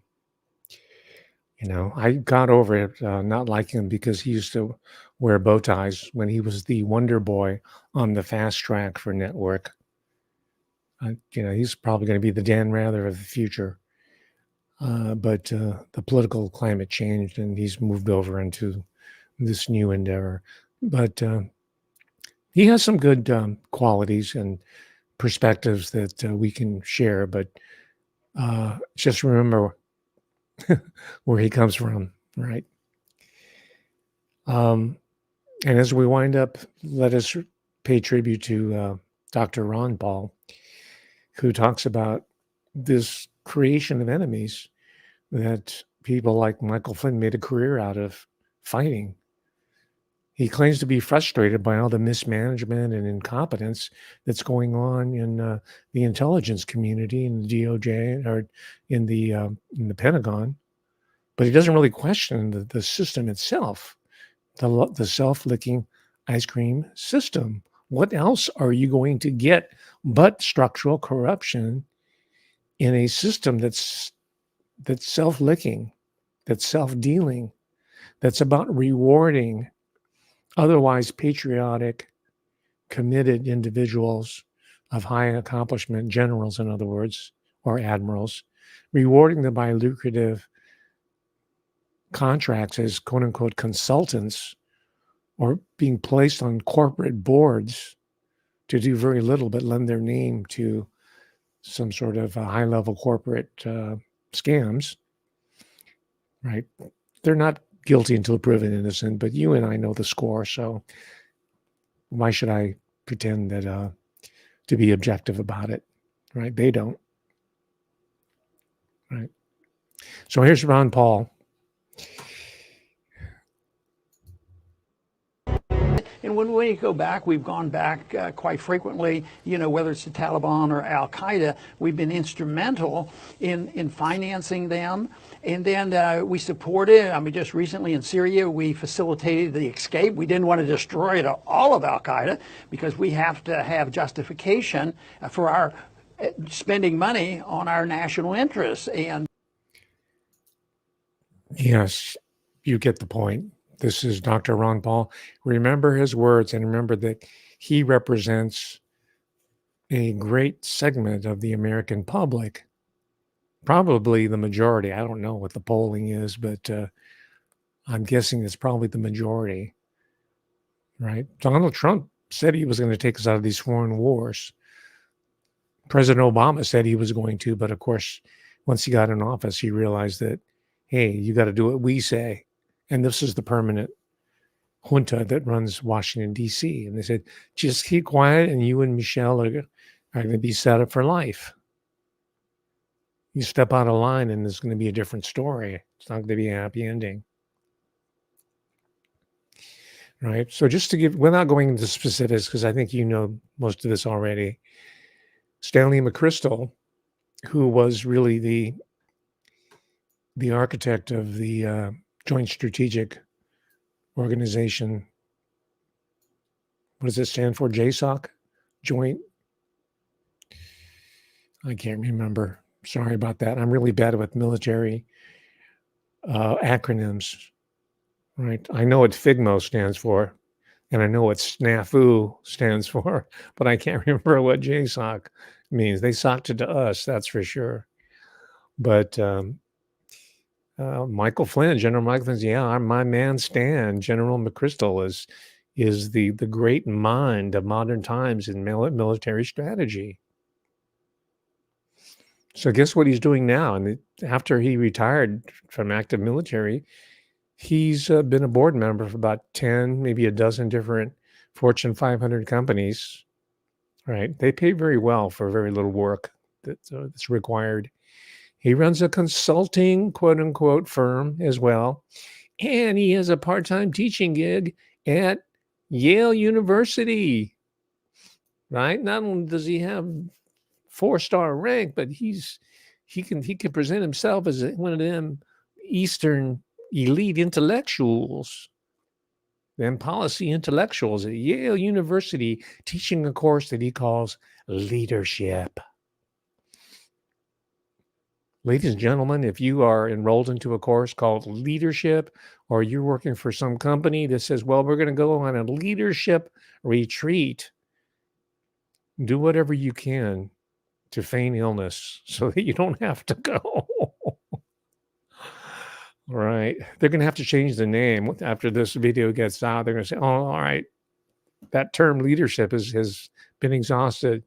You know, I got over it not liking him because he used to wear bow ties when he was the Wonder Boy on the fast track for network. You know, he's probably going to be the Dan Rather of the future. But the political climate changed and he's moved over into this new endeavor. But he has some good qualities and perspectives that we can share. But just remember where he comes from, right? And as we wind up, let us pay tribute to Dr. Ron Paul, who talks about this creation of enemies that people like Michael Flynn made a career out of fighting. He claims to be frustrated by all the mismanagement and incompetence that's going on in the intelligence community, in the DOJ, or in the Pentagon, but he doesn't really question the system itself, the self-licking ice cream system. What else are you going to get but structural corruption in a system that's self-licking, that's self-dealing, that's about rewarding otherwise patriotic, committed individuals of high accomplishment, generals, in other words, or admirals, rewarding them by lucrative contracts as quote unquote consultants or being placed on corporate boards to do very little but lend their name to some sort of high level corporate scams, right? They're not guilty until proven innocent, but you and I know the score. So why should I pretend that to be objective about it, right? They don't, right? So here's Ron Paul. And when we go back, we've gone back quite frequently, you know, whether it's the Taliban or Al-Qaeda, we've been instrumental in financing them. And then we supported, I mean, just recently in Syria, we facilitated the escape. We didn't want to destroy all of Al-Qaeda because we have to have justification for our spending money on our national interests. And Yes, you get the point. This is Dr. Ron Paul. Remember his words and remember that he represents a great segment of the American public, probably the majority. I don't know what the polling is, but I'm guessing it's probably the majority, right? Donald Trump said he was going to take us out of these foreign wars. President Obama said he was going to, but of course, once he got in office, he realized that, hey, you got to do what we say. And this is the permanent junta that runs Washington, D.C. And they said, just keep quiet and you and Michelle are going to be set up for life. You step out of line and there's going to be a different story. It's not going to be a happy ending. Right? So just to give, without going into specifics, because I think you know most of this already, Stanley McChrystal, who was really the architect of the Joint Strategic Organization. What does it stand for? JSOC? Joint I can't remember. Sorry about that. I'm really bad with military acronyms, right? I know what FIGMO stands for, and I know what SNAFU stands for, but I can't remember what JSOC means. They socked it to us, that's for sure. But Michael Flynn, General Michael Flynn, yeah, my man Stan, General McChrystal is the great mind of modern times in military strategy. So guess what he's doing now? And after he retired from active military, he's been a board member for about 10, maybe a dozen different Fortune 500 companies, right? They pay very well for very little work that's required. He runs a consulting, quote unquote, firm as well. And he has a part-time teaching gig at Yale University, right? Not only does he have 4-star rank, but he can present himself as one of them Eastern elite intellectuals, them policy intellectuals at Yale University, teaching a course that he calls leadership. Ladies and gentlemen, if you are enrolled into a course called leadership, or you're working for some company that says, well, we're going to go on a leadership retreat, do whatever you can to feign illness so that you don't have to go. Right. They're going to have to change the name after this video gets out. They're going to say, oh, all right, that term leadership has been exhausted.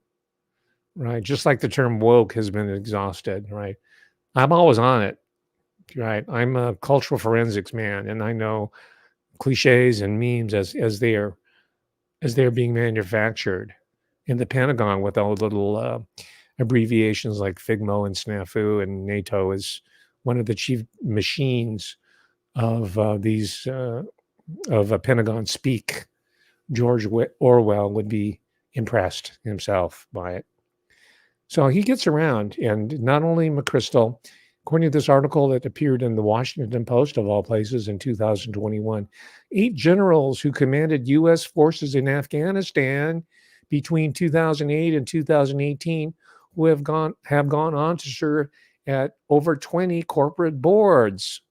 Right. Just like the term woke has been exhausted. Right. I'm always on it. Right. I'm a cultural forensics man, and I know cliches and memes as they're being manufactured in the Pentagon with all the little abbreviations like FIGMO and SNAFU, and NATO is one of the chief machines of these of Pentagon speak. George Orwell would be impressed himself by it. So he gets around, and not only McChrystal, according to this article that appeared in the Washington Post, of all places, in 2021, 8 generals who commanded U.S. forces in Afghanistan between 2008 and 2018 who have gone on to serve at over 20 corporate boards.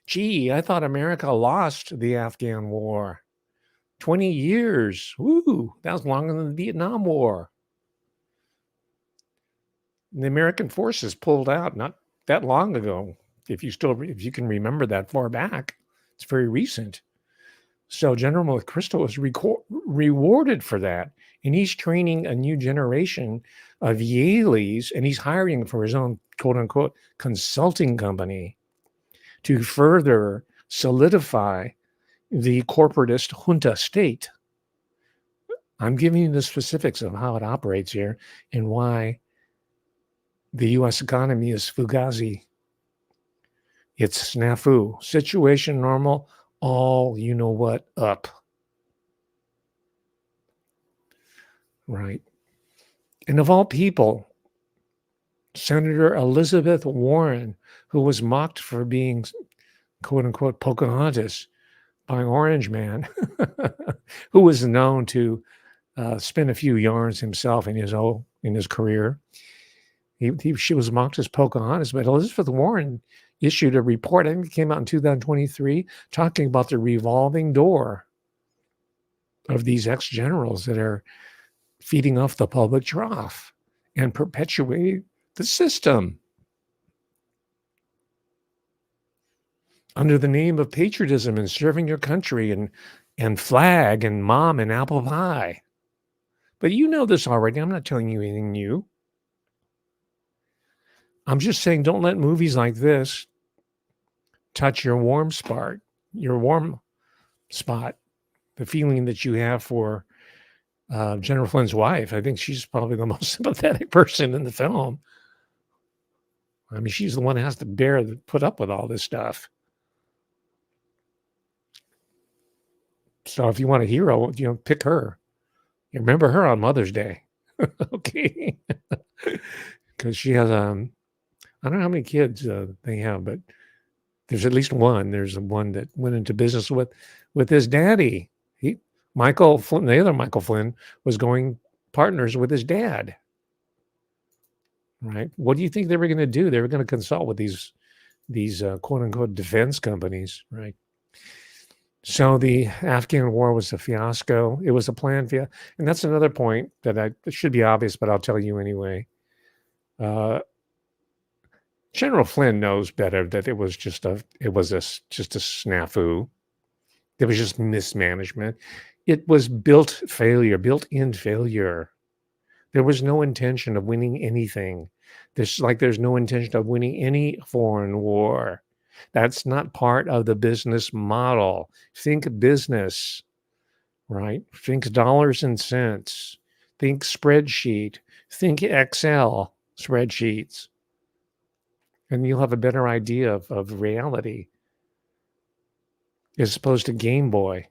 Gee, I thought America lost the Afghan war. 20 years. Woo, that was longer than the Vietnam War. The American forces pulled out not that long ago. If you can remember that far back, it's very recent. So General McChrystal was rewarded for that, and he's training a new generation of Yaleys, and he's hiring for his own quote unquote consulting company to further solidify the corporatist junta state. I'm giving you the specifics of how it operates here and why the U.S. economy is fugazi. It's snafu. Situation normal, all you know what up. Right. And of all people, Senator Elizabeth Warren, who was mocked for being, quote unquote, Pocahontas by Orange Man, who was known to spin a few yarns himself in his career. She was mocked as Pocahontas, but Elizabeth Warren issued a report, I think it came out in 2023, talking about the revolving door of these ex-generals that are feeding off the public trough and perpetuating the system under the name of patriotism and serving your country and flag and mom and apple pie. But you know this already. I'm not telling you anything new. I'm just saying, don't let movies like this touch your warm spot, the feeling that you have for General Flynn's wife. I think she's probably the most sympathetic person in the film. I mean, she's the one who has to put up with all this stuff. So if you want a hero, pick her. You remember her on Mother's Day. Okay. Because she has, I don't know how many kids they have, but there's at least one. There's one that went into business with his daddy. Michael Flynn, the other Michael Flynn, was going partners with his dad. right? What do you think they were going to do? They were going to consult with these quote unquote defense companies, right? So the Afghan war was a fiasco. It was a planned fiasco, and that's another point that it should be obvious, but I'll tell you anyway. General Flynn knows better that it was just a snafu. It was just mismanagement. It was built-in failure. There was no intention of winning anything. There's no intention of winning any foreign war. That's not part of the business model. Think business, right? Think dollars and cents. Think spreadsheet. Think Excel spreadsheets. And you'll have a better idea of reality, as opposed to Game Boy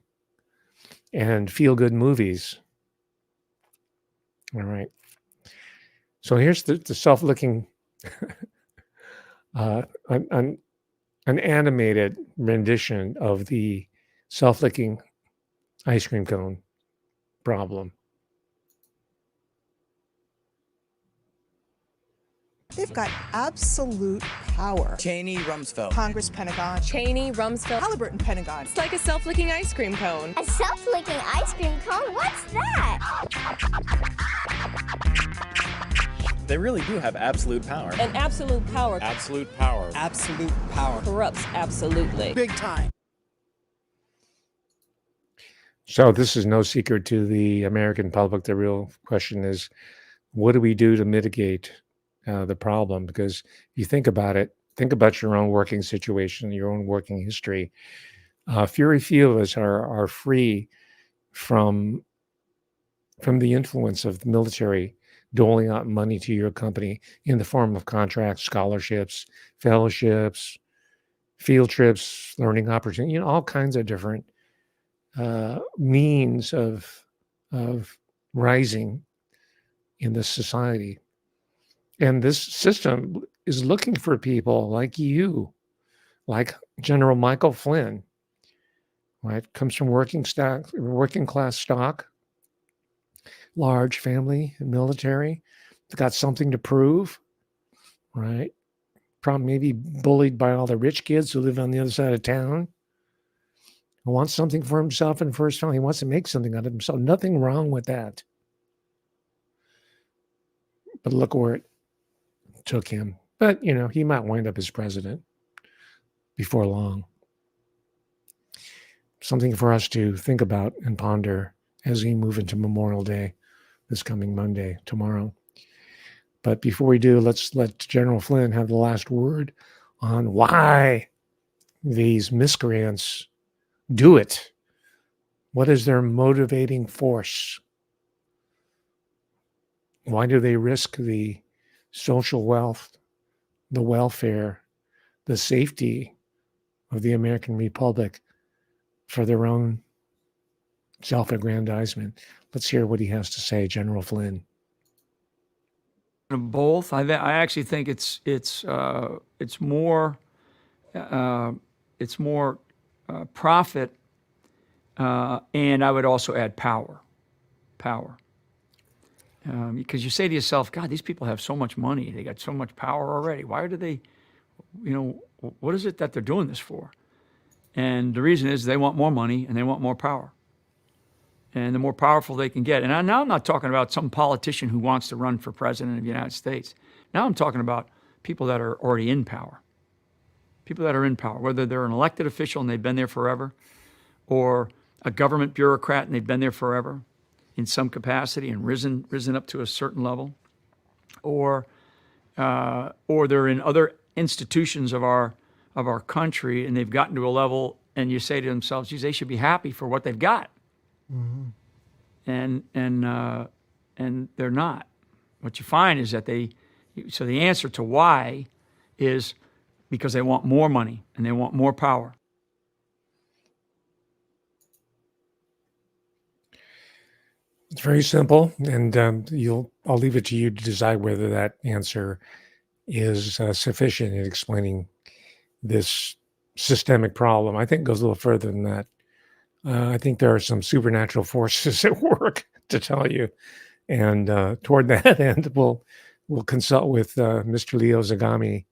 and feel-good movies. All right. So here's the self-looking, an animated rendition of the self-licking ice cream cone problem. They've got absolute power. Cheney, Rumsfeld. Congress, Pentagon. Cheney, Rumsfeld. Halliburton, Pentagon. It's like a self-licking ice cream cone. A self-licking ice cream cone? What's that? They really do have absolute power. And absolute power. Absolute power. Absolute power. Corrupts absolutely. Big time. So this is no secret to the American public. The real question is, what do we do to mitigate the problem? Because if you think about it, think about your own working situation, your own working history. Very few of us are free from the influence of the military doling out money to your company in the form of contracts, scholarships, fellowships, field trips, learning opportunities, all kinds of different means of rising in this society. And this system is looking for people like you, like General Michael Flynn, right? Comes from working class stock, large family, military. Got something to prove, right? Probably maybe bullied by all the rich kids who live on the other side of town. He wants something for himself and for his family. He wants to make something out of himself. Nothing wrong with that. But look where it took him. But, he might wind up as president before long. Something for us to think about and ponder as we move into Memorial Day this coming Monday, tomorrow. But before we do, let's let General Flynn have the last word on why these miscreants do it. What is their motivating force? Why do they risk the social wealth, the welfare, the safety of the American Republic for their own self-aggrandizement? Let's hear what he has to say, General Flynn. Both. I actually think it's more profit, and I would also add power. Because you say to yourself, God, these people have so much money. They got so much power already. Why do they, what is it that they're doing this for? And the reason is they want more money and they want more power. And the more powerful they can get. And now I'm not talking about some politician who wants to run for president of the United States. Now I'm talking about people that are already in power. People that are in power, whether they're an elected official and they've been there forever, or a government bureaucrat and they've been there forever in some capacity and risen up to a certain level, or they're in other institutions of our country and they've gotten to a level, and you say to themselves, geez, they should be happy for what they've got. Mm-hmm. And they're not. What you find is that so the answer to why is because they want more money and they want more power. It's very simple, and I'll leave it to you to decide whether that answer is sufficient in explaining this systemic problem. I think it goes a little further than that. I think there are some supernatural forces at work, to tell you, and toward that end, we'll we'll consult with Mr. Leo Zagami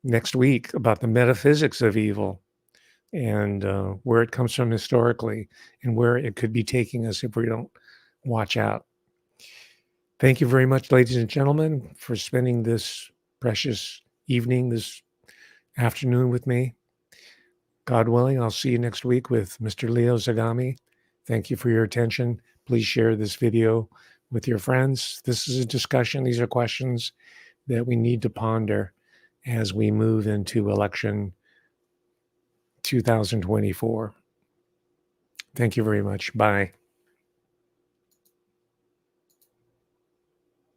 next week about the metaphysics of evil and where it comes from historically and where it could be taking us if we don't watch out. Thank you very much, ladies and gentlemen, for spending this precious evening, this afternoon with me. God willing, I'll see you next week with Mr. Leo Zagami. Thank you for your attention. Please share this video with your friends. This is a discussion. These are questions that we need to ponder as we move into election 2024. Thank you very much. Bye.